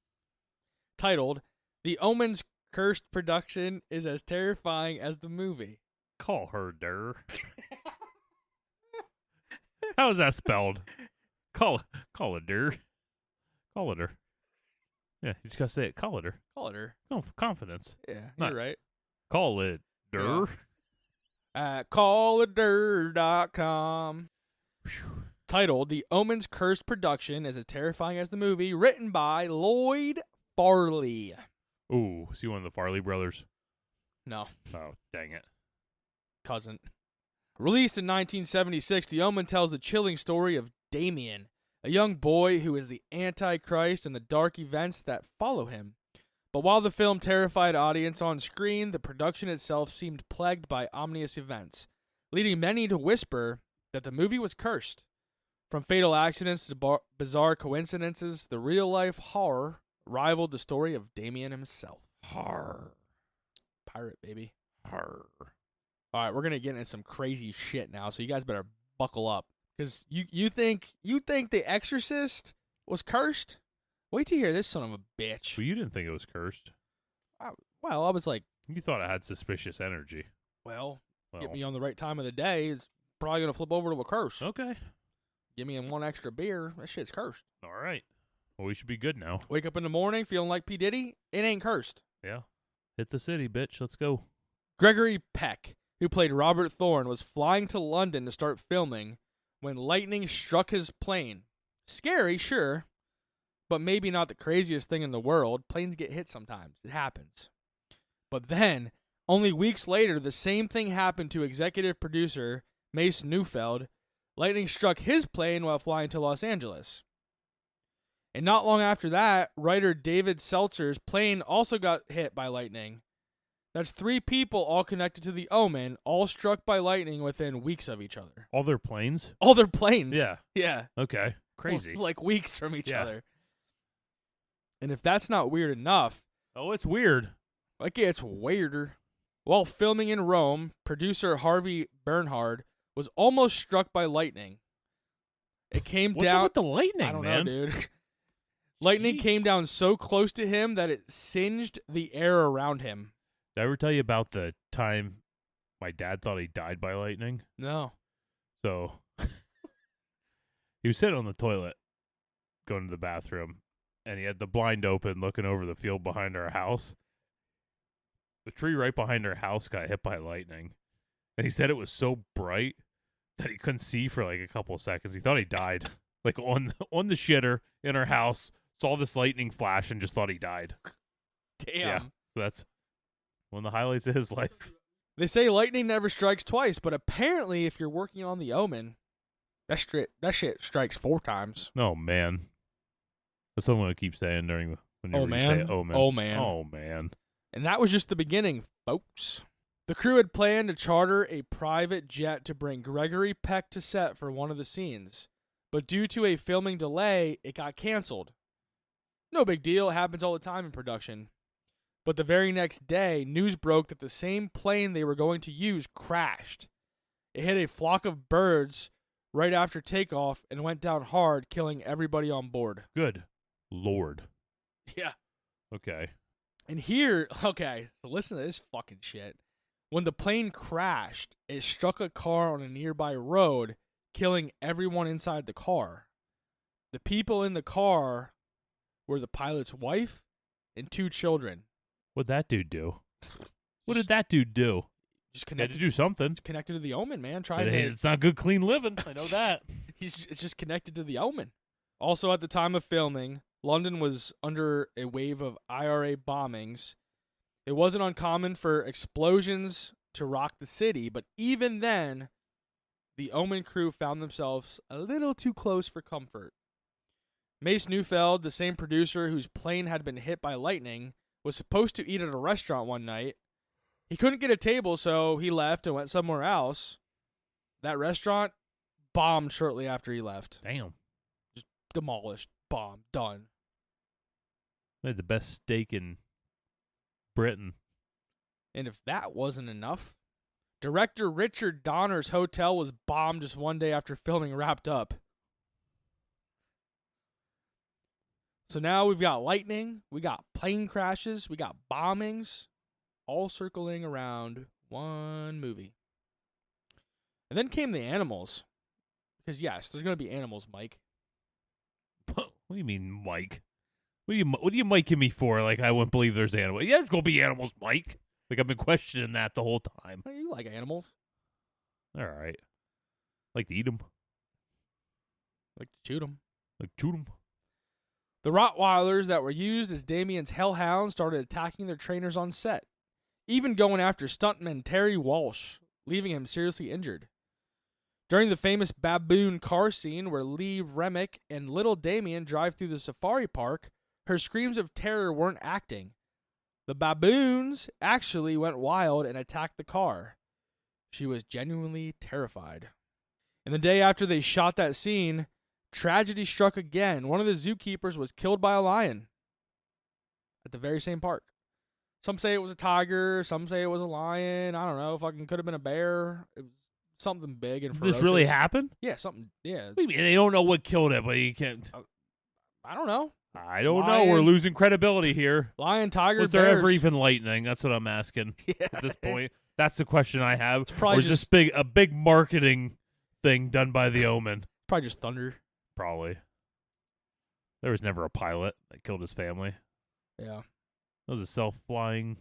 titled, The Omen's cursed production is as terrifying as the movie. Call her der. How is that spelled? Call it der. Call it her. Yeah, you just got to say it. Call it her. Collider. Confidence. Yeah, Not- you're right. Call it der. At collider.com. Titled, The Omen's cursed production is as terrifying as the movie, written by Lloyd Farley. Ooh, see one of the Farley brothers? No, Oh, dang it. cousin. Released in 1976, The Omen tells the chilling story of Damien, a young boy who is the Antichrist and the dark events that follow him. But while the film terrified audience on screen, the production itself seemed plagued by ominous events, leading many to whisper that the movie was cursed. From fatal accidents to bizarre coincidences, the real-life horror rivaled the story of Damien himself. Horror. Pirate, baby. Horror. All right, we're going to get into some crazy shit now, so you guys better buckle up. Because you think The Exorcist was cursed? Wait till you hear this son of a bitch. Well, you didn't think it was cursed. Well, I was like, You thought it had suspicious energy. well, Well, get me on the right time of the day. It's probably going to flip over to a curse. okay. Give me one extra beer. That shit's cursed. All right. Well, we should be good now. Wake up in the morning feeling like P. Diddy. It ain't cursed. Yeah. Hit the city, bitch. Let's go. Gregory Peck, who played Robert Thorne, was flying to London to start filming when lightning struck his plane. Scary, sure, but maybe not the craziest thing in the world. Planes get hit sometimes. It happens. But then, only weeks later, the same thing happened to executive producer Mace Neufeld. Lightning struck his plane while flying to Los Angeles. And not long after that, writer David Seltzer's plane also got hit by lightning. That's 3 people all connected to The Omen, all struck by lightning within weeks of each other. All their planes? All their planes. Yeah. Yeah. Okay. Crazy. Like weeks from each Yeah. other. And if that's not weird enough, Oh, it's weird. it gets weirder. While filming in Rome, producer Harvey Bernhard was almost struck by lightning. It came What's down. up with the lightning, I don't man? know, dude. Lightning Jeez. came down so close to him that it singed the air around him. Did I ever tell you about the time my dad thought he died by lightning? No. So he was sitting on the toilet going to the bathroom, and he had the blind open looking over the field behind our house. The tree right behind our house got hit by lightning, and he said it was so bright that he couldn't see for like a couple of seconds. He thought he died, like on the shitter in our house, saw this lightning flash and just thought he died. Damn. Yeah. So that's one of the highlights of his life. They say lightning never strikes twice, but apparently if you're working on The Omen, that shit strikes 4 times. Oh man, that's what I'm gonna keep saying during whenever Oh, you man. say Omen. Oh, man. Oh man. And that was just the beginning, folks. The crew had planned to charter a private jet to bring Gregory Peck to set for one of the scenes, but due to a filming delay, it got canceled. No big deal, it happens all the time in production. But the very next day, news broke that the same plane they were going to use crashed. It hit a flock of birds right after takeoff and went down hard, killing everybody on board. Good Lord. Yeah. Okay. And here, okay, so listen to this fucking shit. When the plane crashed, it struck a car on a nearby road, killing everyone inside the car. The people in the car were the pilot's wife and 2 children. What'd that dude do? What did that dude do? Just Had connected to do something. to the Omen, man. It's not good, clean living. I know that. It's just connected to the Omen. Also, at the time of filming, London was under a wave of IRA bombings. It wasn't uncommon for explosions to rock the city, but even then, the Omen crew found themselves a little too close for comfort. Mace Neufeld, the same producer whose plane had been hit by lightning, was supposed to eat at a restaurant one night. He couldn't get a table, so he left and went somewhere else. That restaurant bombed shortly after he left. Damn. Demolished. Bombed. Done. They had the best steak in Britain. And if that wasn't enough, director Richard Donner's hotel was bombed just one day after filming wrapped up. So now we've got lightning, we got plane crashes, we got bombings, all circling around one movie. And then came the animals. Because yes, there's going to be animals, Mike. What do you mean, Mike? What do you miking me for? Like, I wouldn't believe there's animals. Yeah, there's going to be animals, Mike. Like, I've been questioning that the whole time. You like animals? All right. Like to eat them. Like to shoot them. Like shoot them. The Rottweilers that were used as Damien's hellhounds started attacking their trainers on set, even going after stuntman Terry Walsh, leaving him seriously injured. During the famous baboon car scene where Lee Remick and little Damien drive through the safari park, her screams of terror weren't acting. The baboons actually went wild and attacked the car. She was genuinely terrified. And the day after they shot that scene, tragedy struck again. One of the zookeepers was killed by a lion at the very same park. Some say it was a tiger. Some say it was a lion. I don't know. Fucking could have been a bear. It was something big and ferocious. This really happened? Yeah, something. Yeah. What do you mean? They don't know what killed it, but you can't. I don't know. I don't know. We're losing credibility here. Lion, tiger, Was there ever even lightning? That's what I'm asking at this point. That's the question I have. It's probably or just a big marketing thing done by the Omen. Probably just thunder. Probably. There was never a pilot that killed his family. Yeah. That was a self-flying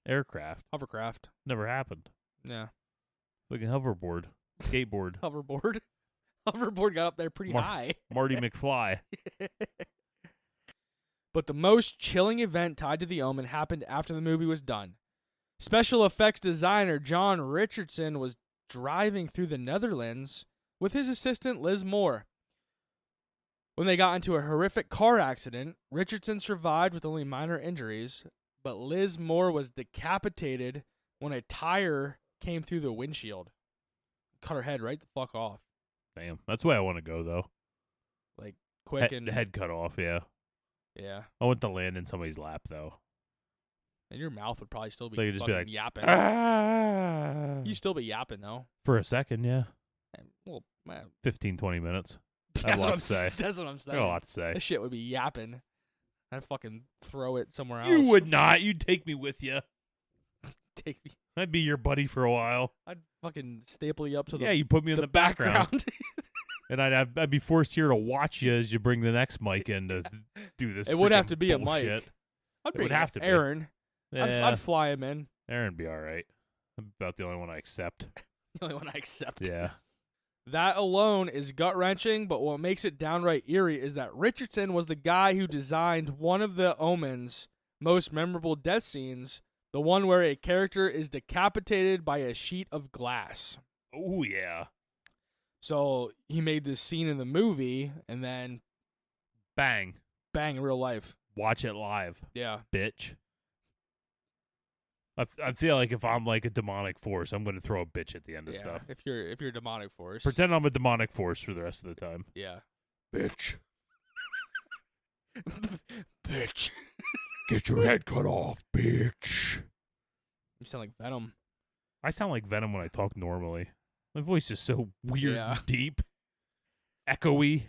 aircraft. Hovercraft. Never happened. Yeah. Like a hoverboard. Skateboard. Hoverboard. Hoverboard got up there pretty high. Marty McFly. But the most chilling event tied to the Omen happened after the movie was done. Special effects designer John Richardson was driving through the Netherlands with his assistant Liz Moore. When they got into a horrific car accident, Richardson survived with only minor injuries, but Liz Moore was decapitated when a tire came through the windshield. Cut her head right the fuck off. Damn. That's why I want to go, though. Like, quick and... Head cut off, yeah. Yeah. I want to land in somebody's lap, though. And your mouth would probably still be They could just be like, yapping. Ah! You'd still be yapping, though. For a second, yeah. Well, man. 15, 20 minutes. That's a lot to say. That's what I'm saying. I got a lot to say. This shit would be yapping. I'd fucking throw it somewhere else. You would not. You'd take me with you. Take me. I'd be your buddy for a while. I'd fucking staple you up to the Yeah, you put me in the background. And I'd be forced here to watch you as you bring the next mic in to do this. It would have to be bullshit. a mic. It would have to be. Aaron. Yeah. I'd fly him in. Aaron'd be all right. I'm about the only one I accept. The only one I accept. Yeah. That alone is gut-wrenching, but what makes it downright eerie is that Richardson was the guy who designed one of the Omen's most memorable death scenes, the one where a character is decapitated by a sheet of glass. Oh, yeah. So he made this scene in the movie, and then... Bang. Bang in real life. Watch it live. Yeah. Bitch. I feel like if I'm like a demonic force, I'm going to throw a bitch at the end of stuff. If you're a demonic force. Pretend I'm a demonic force for the rest of the time. Yeah. Bitch. Bitch. Get your head cut off, bitch. You sound like Venom. I sound like Venom when I talk normally. My voice is so weird and deep. Echoey.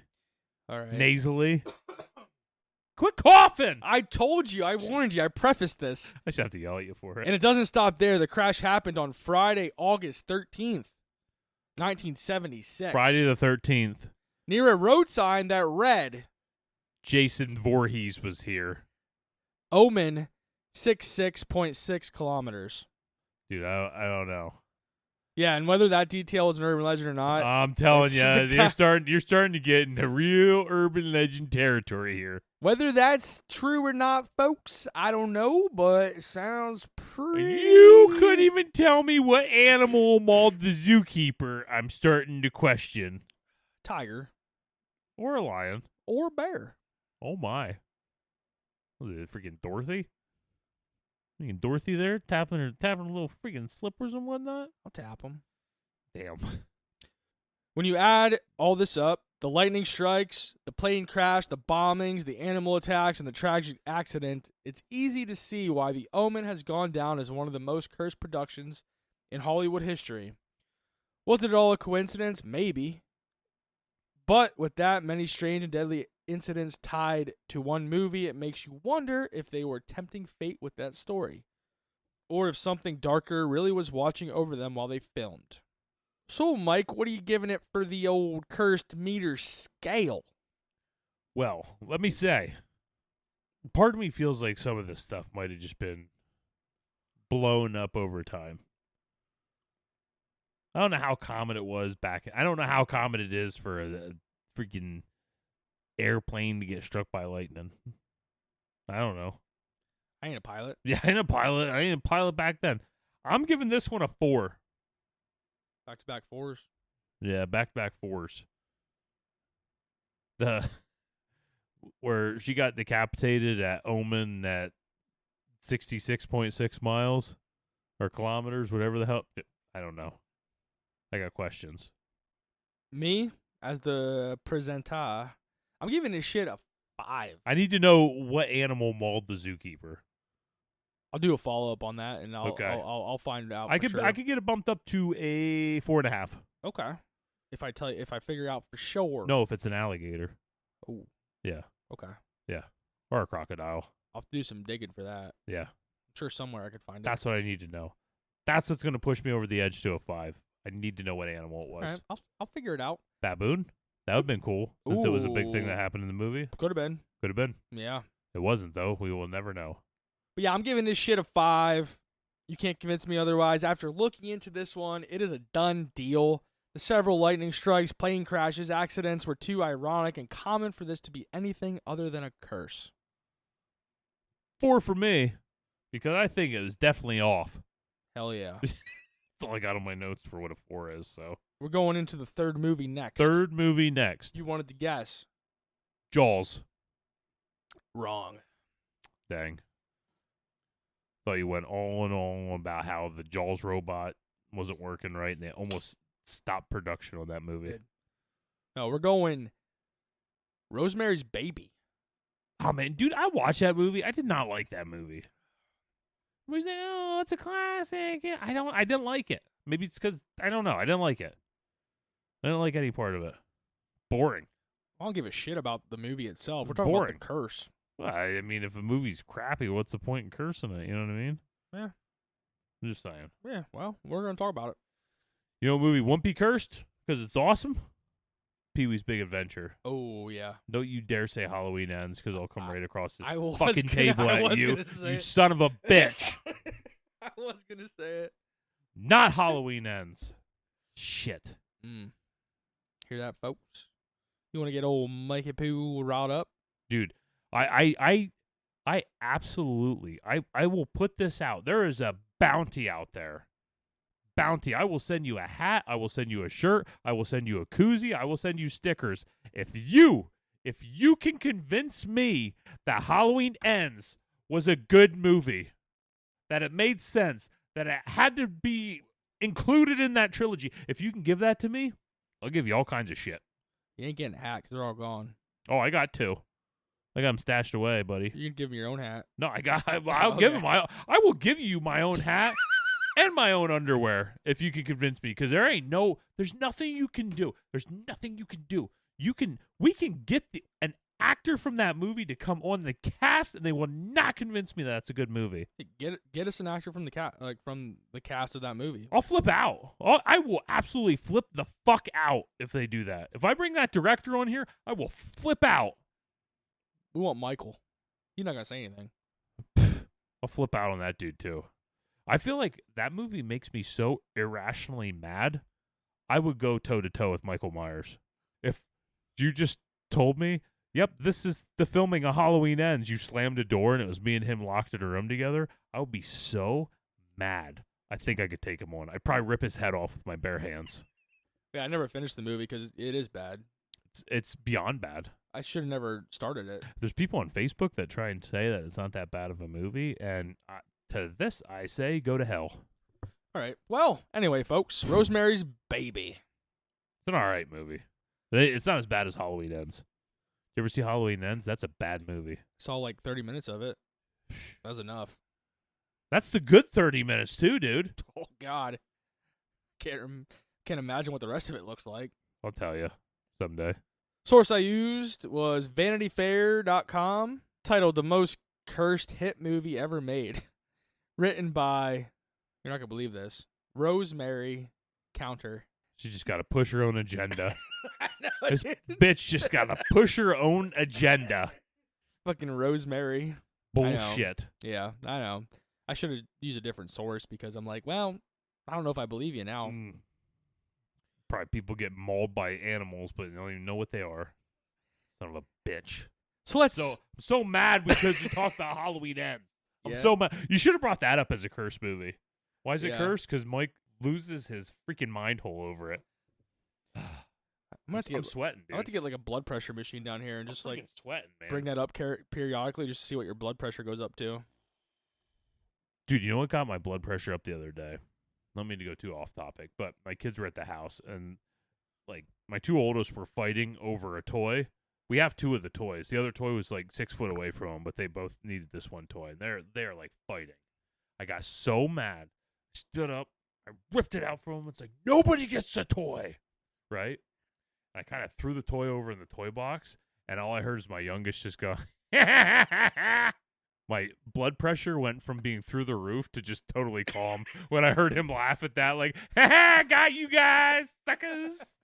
All right. Nasally. Quit coughing. I told you. I warned you. I prefaced this. I just have to yell at you for it. And it doesn't stop there. The crash happened on Friday, August 13th, 1976. Friday the 13th. Near a road sign that read, Jason Voorhees was here. Omen, 66.6 kilometers. Dude, I don't know. Yeah, and whether that detail is an urban legend or not. I'm telling you, it's you're starting to get into real urban legend territory here. Whether that's true or not, folks, I don't know, but it sounds pretty... You couldn't even tell me what animal mauled the zookeeper. I'm starting to question. Tiger. Or a lion. Or bear. Oh, my. Was it freaking Dorothy? Freaking Dorothy there? Tapping her little freaking slippers and whatnot? I'll tap them. Damn. When you add all this up, the lightning strikes, the plane crash, the bombings, the animal attacks, and the tragic accident, it's easy to see why The Omen has gone down as one of the most cursed productions in Hollywood history. Was it all a coincidence? Maybe. But with that many strange and deadly incidents tied to one movie, it makes you wonder if they were tempting fate with that story, or if something darker really was watching over them while they filmed. So, Mike, what are you giving it for the old cursed meter scale? Well, let me say, part of me feels like some of this stuff might have just been blown up over time. I don't know how common it was back. I don't know how common it is for a freaking airplane to get struck by lightning. I don't know. I ain't a pilot. Yeah, I ain't a pilot. I ain't a pilot back then. I'm giving this one a 4. Back-to-back 4s. Yeah, back-to-back 4s. Where she got decapitated at Omen at 66.6 miles or kilometers, whatever the hell. I don't know. I got questions. Me, as the presenter, I'm giving this shit a 5. I need to know what animal mauled the zookeeper. I'll do a follow-up on that, and I'll Okay. I'll find out. I for sure. could get it bumped up to a 4.5. Okay. If I figure out for sure. No, if it's an alligator. Oh. Yeah. Okay. Or a crocodile. I'll have to do some digging for that. Yeah. I'm sure somewhere I could find That's what I need to know. That's what's going to push me over the edge to a 5. I need to know what animal it was. All right, I'll figure it out. Baboon? That would have been cool. Since it was a big thing Ooh. that happened in the movie. Could have been. Could have been. Yeah. It wasn't, though. We will never know. But yeah, I'm giving this shit a 5. You can't convince me otherwise. After looking into this one, it is a done deal. The several lightning strikes, plane crashes, accidents were too ironic and common for this to be anything other than a curse. 4 for me, because I think it was definitely off. Hell yeah. That's all I got on my notes for what a 4 is, so. We're going into the third movie next. Third movie next. You wanted to guess. Jaws. Wrong. Dang. Thought you went on and on about how the Jaws robot wasn't working right, and they almost stopped production on that movie. No, we're going Rosemary's Baby. Oh, man, dude, I watched that movie. I did not like that movie. Everybody's like, oh, it's a classic. Yeah, I didn't like it. Maybe it's because, I don't know. I didn't like it. I didn't like any part of it. Boring. I don't give a shit about the movie itself. We're talking Boring. about the curse. Well, I mean, if a movie's crappy, what's the point in cursing it? You know what I mean? Yeah. I'm just saying. Yeah, well, we're going to talk about it. You know what movie won't be cursed? Because it's awesome? Pee-wee's Big Adventure. Oh, yeah. Don't you dare say Halloween ends, because I'll come right across this I was fucking gonna- table I at was you, gonna say you it. son of a bitch. I was going to say it. Not Halloween ends. Shit. Hear that, folks? You want to get old Mikey Poo riled up? Dude, I absolutely, I will put this out. There is a bounty out there. Bounty. I will send you a hat. I will send you a shirt. I will send you a koozie. I will send you stickers. If you can convince me that Halloween Ends was a good movie, that it made sense, that it had to be included in that trilogy, if you can give that to me, I'll give you all kinds of shit. You ain't getting a hat because they're all gone. Oh, I got 2. I got them stashed away, buddy. You can give me your own hat. No, I'll give him I will give you my own hat and my own underwear if you can convince me, because there's nothing you can do. There's nothing you can do. We can get an actor from that movie to come on the cast, and they will not convince me that that's a good movie. Get us an actor from the cast of that movie. I'll flip out. I will absolutely flip the fuck out if they do that. If I bring that director on here, I will flip out. We want Michael. He's not gonna say anything. I'll flip out on that dude too. I feel like that movie makes me so irrationally mad. I would go toe to toe with Michael Myers. If you just told me, yep, this is the filming of Halloween Ends, you slammed a door and it was me and him locked in a room together, I would be so mad. I think I could take him on. I'd probably rip his head off with my bare hands. Yeah, I never finished the movie because it is bad. It's beyond bad. I should have never started it. There's people on Facebook that try and say that it's not that bad of a movie, and to this I say go to hell. All right. Well, anyway, folks, Rosemary's Baby. It's an all right movie. It's not as bad as Halloween Ends. You ever see Halloween Ends? That's a bad movie. Saw like 30 minutes of it. That was enough. That's the good 30 minutes too, dude. Oh God, can't imagine what the rest of it looks like. I'll tell you someday. Source I used was VanityFair.com, titled "The Most Cursed Hit Movie Ever Made," written by, you're not gonna believe this, Rosemary Counter. She just got to push her own agenda. I know, This dude. bitch just got to push her own agenda. Fucking Rosemary. Bullshit. Yeah, I know. I should have used a different source because I'm like, well, I don't know if I believe you now. Probably people get mauled by animals, but they don't even know what they are. Son of a bitch. So let's. I'm so mad because you talked about Halloween Ends. I'm Yeah. so mad. You should have brought that up as a curse movie. Why is it Yeah. cursed? Because Mike loses his freaking mind hole over it. I'm sweating, dude. I have to get like a blood pressure machine down here and just I'm like freaking sweating, man. bring that up periodically just to see what your blood pressure goes up to. Dude, you know what got my blood pressure up the other day? Not mean to go too off topic, but my kids were at the house and like my two oldest were fighting over a toy. We have two of the toys. The other toy was like 6 foot away from them, but they both needed this one toy. And they're like fighting. I got so mad. Stood up. I ripped it out from them. It's like, nobody gets a toy. Right? I kind of threw the toy over in the toy box, and all I heard is my youngest just go, my blood pressure went from being through the roof to just totally calm when I heard him laugh at that, like, ha, got you guys, suckers.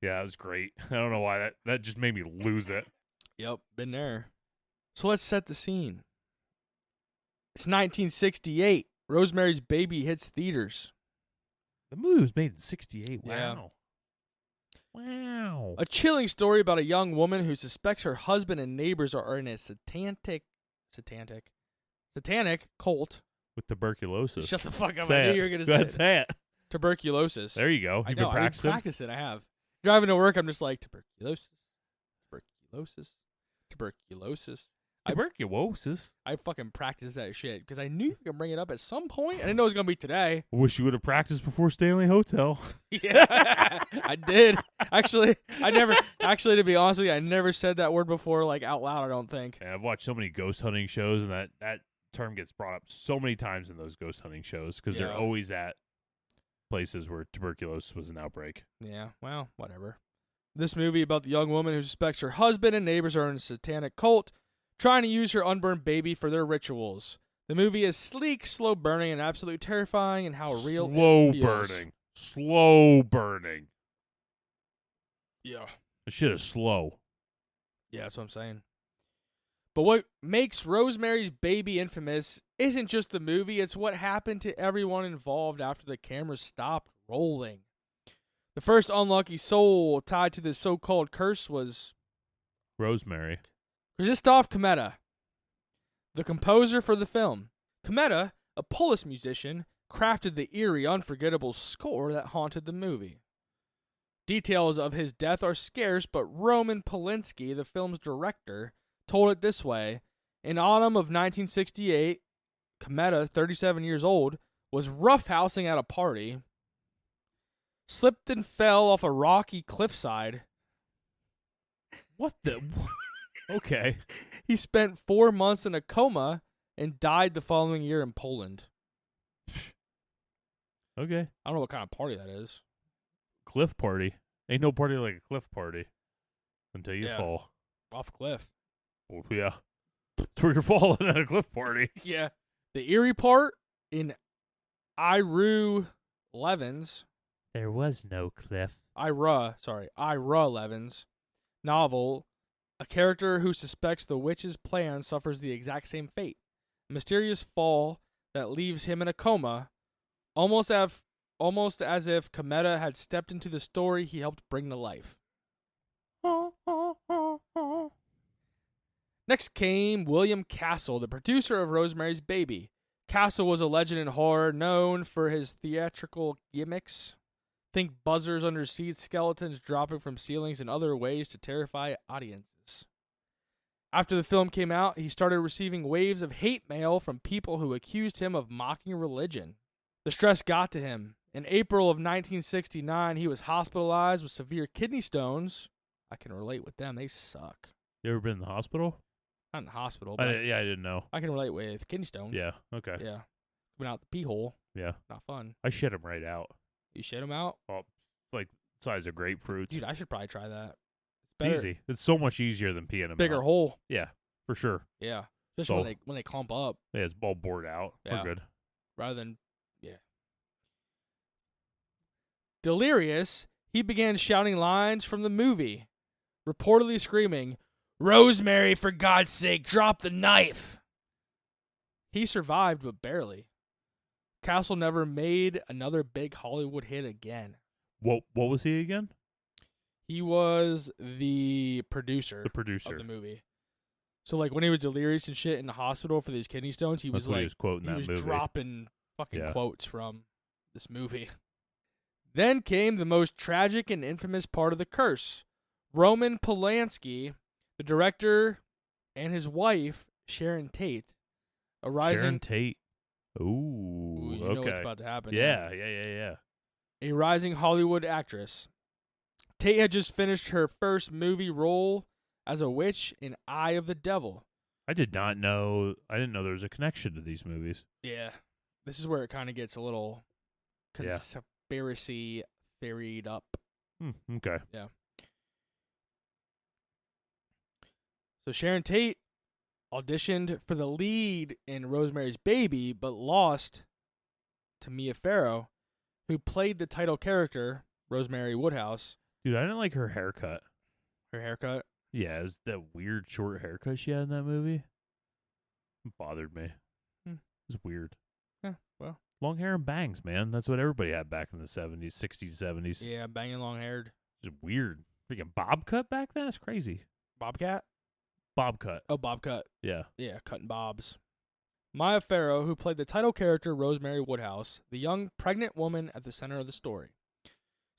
Yeah, it was great. I don't know why that just made me lose it. Yep, been there. So let's set the scene. It's 1968. Rosemary's Baby hits theaters. The movie was made in 68. Wow. Yeah. Wow. A chilling story about a young woman who suspects her husband and neighbors are in a satanic cult. With tuberculosis. Shut the fuck up. Say I knew it. you were going to Go say ahead, it. say it. Tuberculosis. There you go. I You've know. been I didn't practicing? practice it. I have. Driving to work, I'm just like, tuberculosis. Tuberculosis. I fucking practiced that shit because I knew you could bring it up at some point. I didn't know it was going to be today. Wish you would have practiced before Stanley Hotel. Yeah, I did. Actually, to be honest with you, I never said that word before, like out loud, I don't think. And I've watched so many ghost hunting shows, and that term gets brought up so many times in those ghost hunting shows because they're Yeah. always at places where tuberculosis was an outbreak. Yeah, well, whatever. This movie about the young woman who suspects her husband and neighbors are in a satanic cult, trying to use her unborn baby for their rituals. The movie is sleek, slow burning, and absolutely terrifying in how real it feels. Slow burning. Yeah. The shit is slow. Yeah, that's what I'm saying. But what makes Rosemary's Baby infamous isn't just the movie, it's what happened to everyone involved after the camera stopped rolling. The first unlucky soul tied to this so-called curse was Rosemary. Krzysztof Kmeta, the composer for the film. Kmeta, a Polish musician, crafted the eerie, unforgettable score that haunted the movie. Details of his death are scarce, but Roman Polanski, the film's director, told it this way. In autumn of 1968, Kmeta, 37 years old, was roughhousing at a party, slipped and fell off a rocky cliffside. What the? Okay. He spent 4 months in a coma and died the following year in Poland. Okay. I don't know what kind of party that is. Cliff party. Ain't no party like a cliff party until you Yeah. fall. Off a cliff. Oh, yeah. That's where you're falling at a cliff party. Yeah. The eerie part in Levins, There was no cliff. Ira Levins' novel, a character who suspects the witch's plan suffers the exact same fate. A mysterious fall that leaves him in a coma, almost as if Cometa had stepped into the story he helped bring to life. Next came William Castle, the producer of Rosemary's Baby. Castle was a legend in horror known for his theatrical gimmicks. Think buzzers under seats, skeletons dropping from ceilings, and other ways to terrify audiences. After the film came out, he started receiving waves of hate mail from people who accused him of mocking religion. The stress got to him. In April of 1969, he was hospitalized with severe kidney stones. I can relate with them. They suck. You ever been in the hospital? Not in the hospital, but I didn't know. I can relate with kidney stones. Yeah, okay. Yeah. Coming out the pee hole. Yeah. Not fun. I shit them right out. You shit them out? Oh, like size of grapefruits. Dude, I should probably try that. It's better. Easy. It's so much easier than peeing them Bigger out. hole. Yeah, for sure. Yeah. Especially when they clump up. Yeah, it's all bored out. Yeah. We're good. Rather than, yeah. Delirious, he began shouting lines from the movie, reportedly screaming, "Rosemary, for God's sake, drop the knife!" He survived, but barely. Castle never made another big Hollywood hit again. What was he again? He was the producer. The producer of the movie. So like when he was delirious and shit in the hospital for these kidney stones, he was what like he was quoting that movie. Dropping fucking quotes from this movie. Then came the most tragic and infamous part of the curse. Roman Polanski, the director, and his wife, Sharon Tate. Sharon Tate. Ooh, you okay. know what's about to happen. Yeah. A rising Hollywood actress. Tate had just finished her first movie role as a witch in Eye of the Devil. I didn't know there was a connection to these movies. Yeah. This is where it kind of gets a little conspiracy theoried up. Okay. Yeah. So Sharon Tate auditioned for the lead in Rosemary's Baby, but lost to Mia Farrow, who played the title character, Rosemary Woodhouse. Dude, I didn't like her haircut. Her haircut? Yeah, it was that weird short haircut she had in that movie. It bothered me. It was weird. Yeah, well. Long hair and bangs, man. That's what everybody had back in the 70s, 60s, 70s. Yeah, banging long-haired. Just weird. Freaking bob cut back then? That's crazy. Bobcat? Bob cut. Oh, bob cut. Yeah. Yeah, cutting bobs. Mia Farrow, who played the title character Rosemary Woodhouse, the young pregnant woman at the center of the story.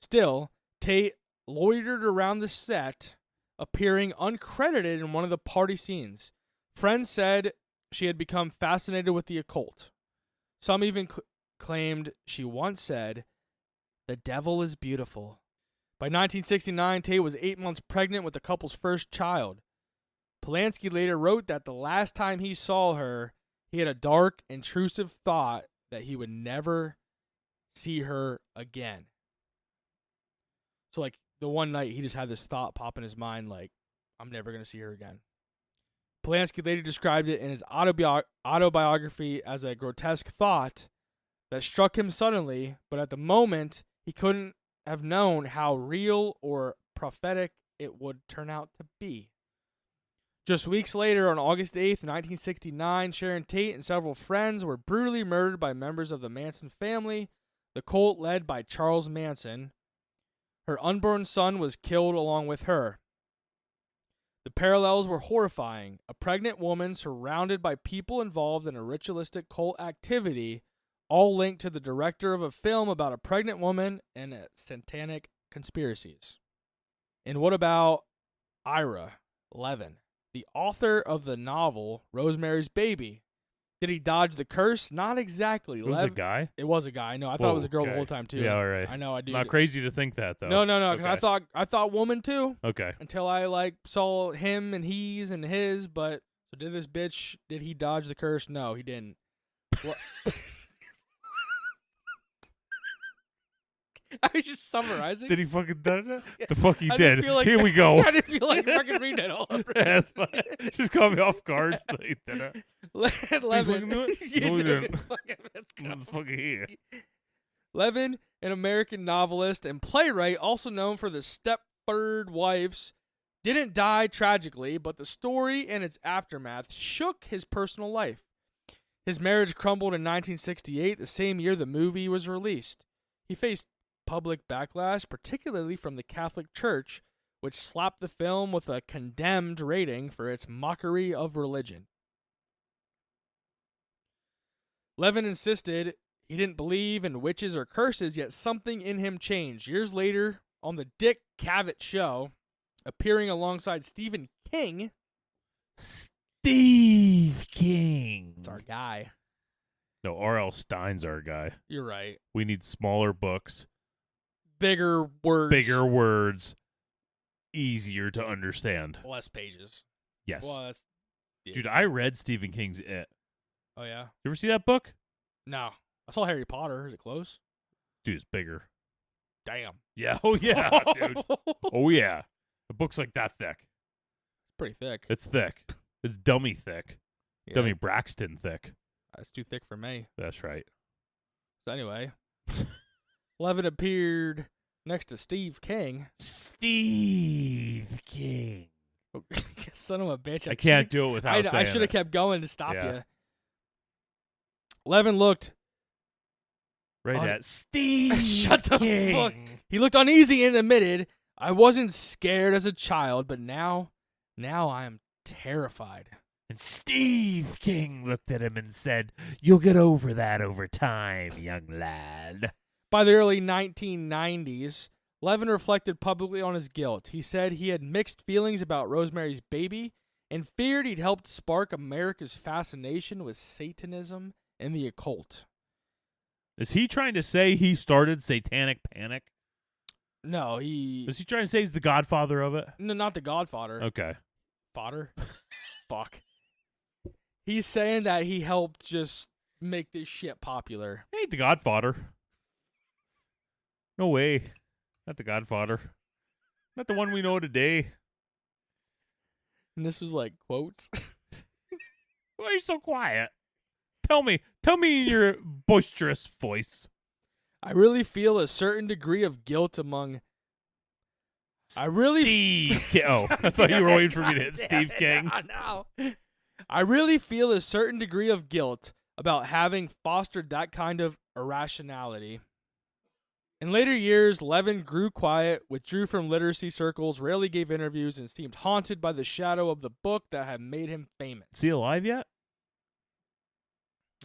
Still, Tate loitered around the set, appearing uncredited in one of the party scenes. Friends said she had become fascinated with the occult. Some even claimed she once said, "The devil is beautiful." By 1969, Tate was 8 months pregnant with the couple's first child. Polanski later wrote that the last time he saw her, he had a dark, intrusive thought that he would never see her again. So, like, the one night he just had this thought pop in his mind, like, I'm never going to see her again. Polanski later described it in his autobiography as a grotesque thought that struck him suddenly, but at the moment, he couldn't have known how real or prophetic it would turn out to be. Just weeks later, on August 8th, 1969, Sharon Tate and several friends were brutally murdered by members of the Manson family, the cult led by Charles Manson. Her unborn son was killed along with her. The parallels were horrifying. A pregnant woman surrounded by people involved in a ritualistic cult activity, all linked to the director of a film about a pregnant woman and satanic conspiracies. And what about Ira Levin, the author of the novel Rosemary's Baby? Did he dodge the curse? Not exactly. It was a guy? It was a guy. No, I thought it was a girl the whole time too. Yeah, all right. I know. I do. Not crazy to think that though. No. Okay. I thought woman too. Okay. Until I saw him and he's and his. But so did he dodge the curse? No, he didn't. What? I was just summarizing. Did he fucking done that? The fuck he I did. didn't feel like Here we go. I didn't feel like fucking reading that all over. That's fine. Just caught me off guard. He did it. Levin. fucking do it? Yeah, No, he do didn't. it. Fucking, let's go. Motherfucker here. Levin, an American novelist and playwright, also known for the Stepford Wives, didn't die tragically, but the story and its aftermath shook his personal life. His marriage crumbled in 1968, the same year the movie was released. He faced public backlash, particularly from the Catholic Church, which slapped the film with a condemned rating for its mockery of religion. Levin insisted he didn't believe in witches or curses, yet something in him changed. Years later, on the Dick Cavett Show, appearing alongside Stephen King. Steve King. It's our guy. No, R.L. Stein's our guy. You're right. We need smaller books, Bigger words. easier to understand. Less pages. Yes. Well, that's, yeah. Dude, I read Stephen King's It. Oh, yeah? You ever see that book? No. I saw Harry Potter. Is it close? Dude, it's bigger. Damn. Yeah. Oh, yeah, dude. Oh, yeah. The book's like that thick. Pretty thick. It's thick. It's dummy thick. Yeah, Dummy Braxton thick. That's too thick for me. That's right. So anyway, Levin appeared next to Steve King. Steve King. Son of a bitch. I can't do it without saying I should have it. kept going to stop Yeah. you. Levin looked. Right at Steve Shut the King. fuck. He looked uneasy and admitted, "I wasn't scared as a child, but now I am terrified." And Steve King looked at him and said, "You'll get over that over time, young lad." By the early 1990s, Levin reflected publicly on his guilt. He said he had mixed feelings about Rosemary's Baby and feared he'd helped spark America's fascination with Satanism and the occult. Is he trying to say he started Satanic Panic? No, Is he trying to say he's the godfather of it? No, not the Godfather. Okay. Fodder? Fuck. He's saying that he helped just make this shit popular. He ain't the godfather. No way. Not the godfather. Not the one we know today. And this was like quotes. Why are you so quiet? Tell me in your boisterous voice. I really feel a certain degree of guilt among... Steve King. Oh, I thought you were waiting for me to hit Steve King. No. I really feel a certain degree of guilt about having fostered that kind of irrationality. In later years, Levin grew quiet, withdrew from literacy circles, rarely gave interviews, and seemed haunted by the shadow of the book that had made him famous. Is he alive yet?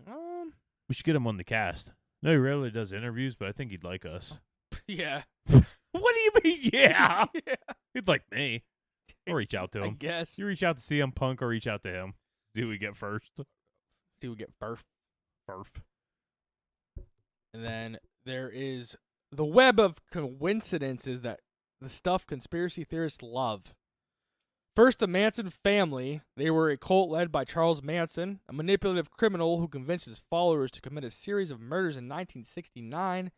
We should get him on the cast. No, he rarely does interviews, but I think he'd like us. Yeah. What do you mean, yeah? Yeah. He'd like me. I'll reach out to I him. guess. You reach out to CM Punk or reach out to him. See who we get first. See, we get Burf. And then there is the web of coincidences that the stuff conspiracy theorists love. First, the Manson family. They were a cult led by Charles Manson, a manipulative criminal who convinced his followers to commit a series of murders in 1969.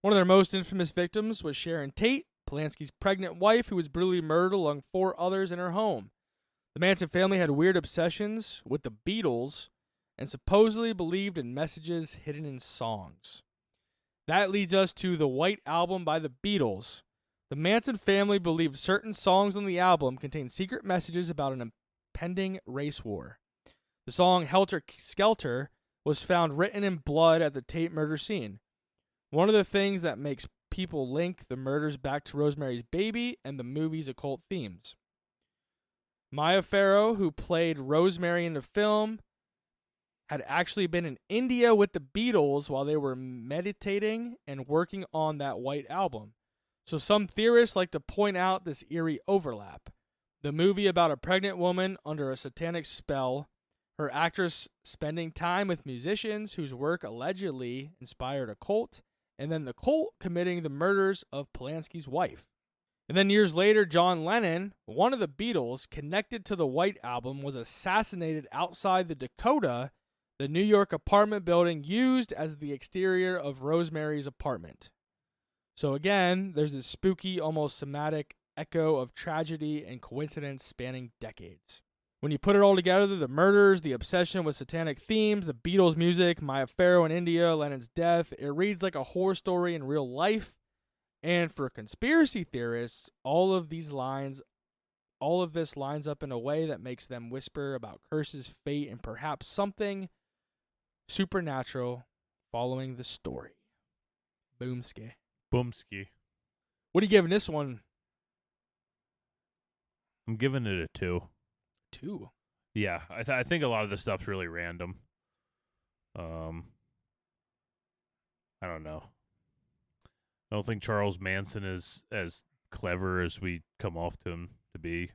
One of their most infamous victims was Sharon Tate, Polanski's pregnant wife, who was brutally murdered along 4 others in her home. The Manson family had weird obsessions with the Beatles and supposedly believed in messages hidden in songs. That leads us to the White Album by the Beatles. The Manson family believed certain songs on the album contained secret messages about an impending race war. The song Helter Skelter was found written in blood at the Tate murder scene. One of the things that makes people link the murders back to Rosemary's Baby and the movie's occult themes. Mia Farrow, who played Rosemary in the film, had actually been in India with the Beatles while they were meditating and working on that White Album. So some theorists like to point out this eerie overlap. The movie about a pregnant woman under a satanic spell, her actress spending time with musicians whose work allegedly inspired a cult, and then the cult committing the murders of Polanski's wife. And then years later, John Lennon, one of the Beatles, connected to the White Album, was assassinated outside the Dakota, the New York apartment building used as the exterior of Rosemary's apartment. So again, there's this spooky, almost somatic echo of tragedy and coincidence spanning decades. When you put it all together, the murders, the obsession with satanic themes, the Beatles music, Maya Farrow in India, Lennon's death, it reads like a horror story in real life. And for conspiracy theorists, all of this lines up in a way that makes them whisper about curses, fate, and perhaps something supernatural following the story. Boomski. Boomski. What are you giving this one? I'm giving it a 2. 2. Yeah, I think a lot of this stuff's really random. I don't know. I don't think Charles Manson is as clever as we come off to him to be. I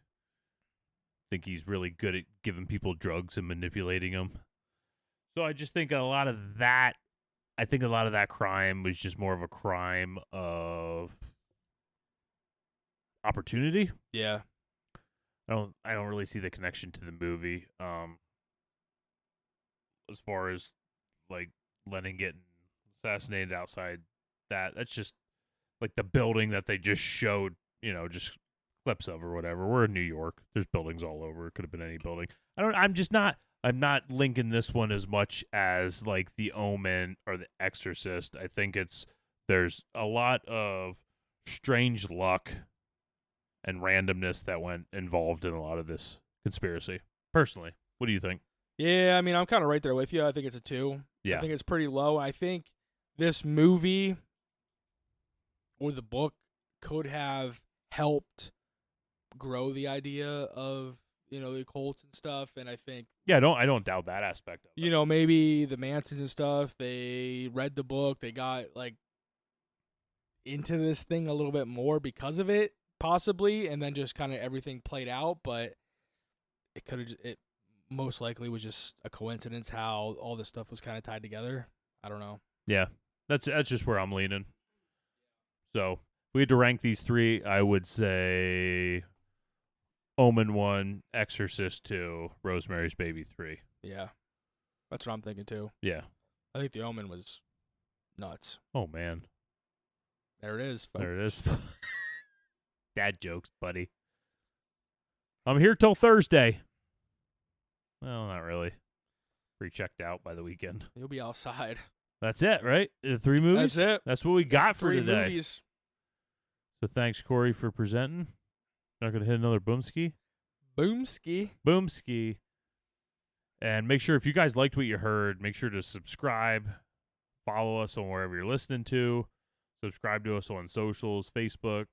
think he's really good at giving people drugs and manipulating them. So I just think a lot of that crime was just more of a crime of opportunity. Yeah. I don't really see the connection to the movie. As far as like Lennon getting assassinated outside that's just like the building that they just showed, just clips of or whatever. We're in New York. There's buildings all over. It could have been any building. I'm not linking this one as much as like the Omen or the Exorcist. I think there's a lot of strange luck and randomness that went involved in a lot of this conspiracy. Personally, what do you think? Yeah, I mean, I'm kind of right there with you. I think it's a 2. Yeah. I think it's pretty low. I think this movie or the book could have helped grow the idea of, the occults and stuff. And I think, yeah, I don't doubt that aspect of it. Maybe the Mansons and stuff, they read the book, they got like into this thing a little bit more because of it, possibly, and then just kind of everything played out. But it most likely was just a coincidence how all this stuff was kind of tied together. I don't know. Yeah, that's just where I'm leaning. So if we had to rank these 3, I would say Omen 1, Exorcist 2, Rosemary's Baby 3. Yeah, that's what I'm thinking too. Yeah. I think the Omen was nuts. Oh, man. There it is, folks. There it is. Dad jokes, buddy. I'm here till Thursday. Well, not really. Pretty checked out by the weekend. You'll be outside. That's it, right? The 3 movies? That's it. That's what we got for 3 today. movies. So thanks, Corey, for presenting. Not going to hit another boomski? Boomski. Boomski. And make sure, if you guys liked what you heard, make sure to subscribe. Follow us on wherever you're listening to. Subscribe to us on socials, Facebook,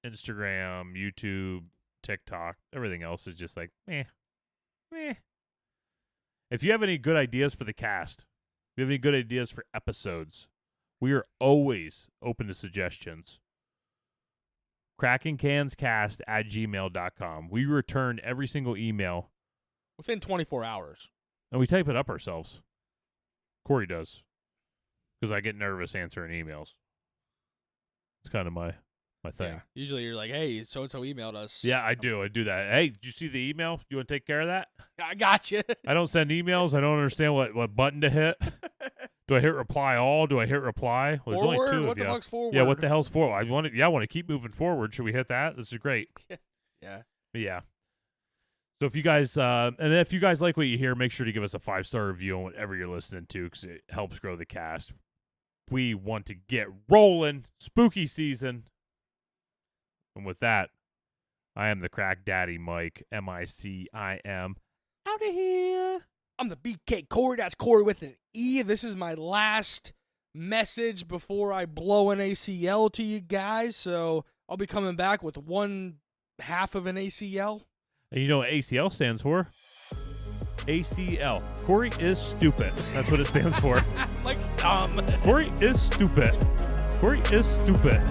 Instagram, YouTube, TikTok. Everything else is just like, meh. If you have any good ideas for the cast, if you have any good ideas for episodes, we are always open to suggestions. crackingcanscast@gmail.com. We return every single email within 24 hours. And we type it up ourselves. Corey does. Because I get nervous answering emails. It's kind of my thing. Yeah. Usually you're like, hey, so-and-so emailed us. Yeah, I do that. Hey, did you see the email? You want to take care of that? I got you. I don't send emails. I don't understand what button to hit. Do I hit reply all? Do I hit reply? Well, there's forward? only 2 what of the you. fuck's forward? Yeah, what the hell's forward? I want to keep moving forward. Should we hit that? This is great. Yeah. Yeah. So if you guys like what you hear, make sure to give us a 5-star review on whatever you're listening to because it helps grow the cast. We want to get rolling. Spooky season. And with that, I am the Crack Daddy Mike, MICIM. Out of here. I'm the BK Corey. That's Corey with an E. This is my last message before I blow an ACL to you guys. So I'll be coming back with 1/2 of an ACL. And you know what ACL stands for? ACL. Corey is stupid. That's what it stands for. Mike's dumb. Corey is stupid. Corey is stupid.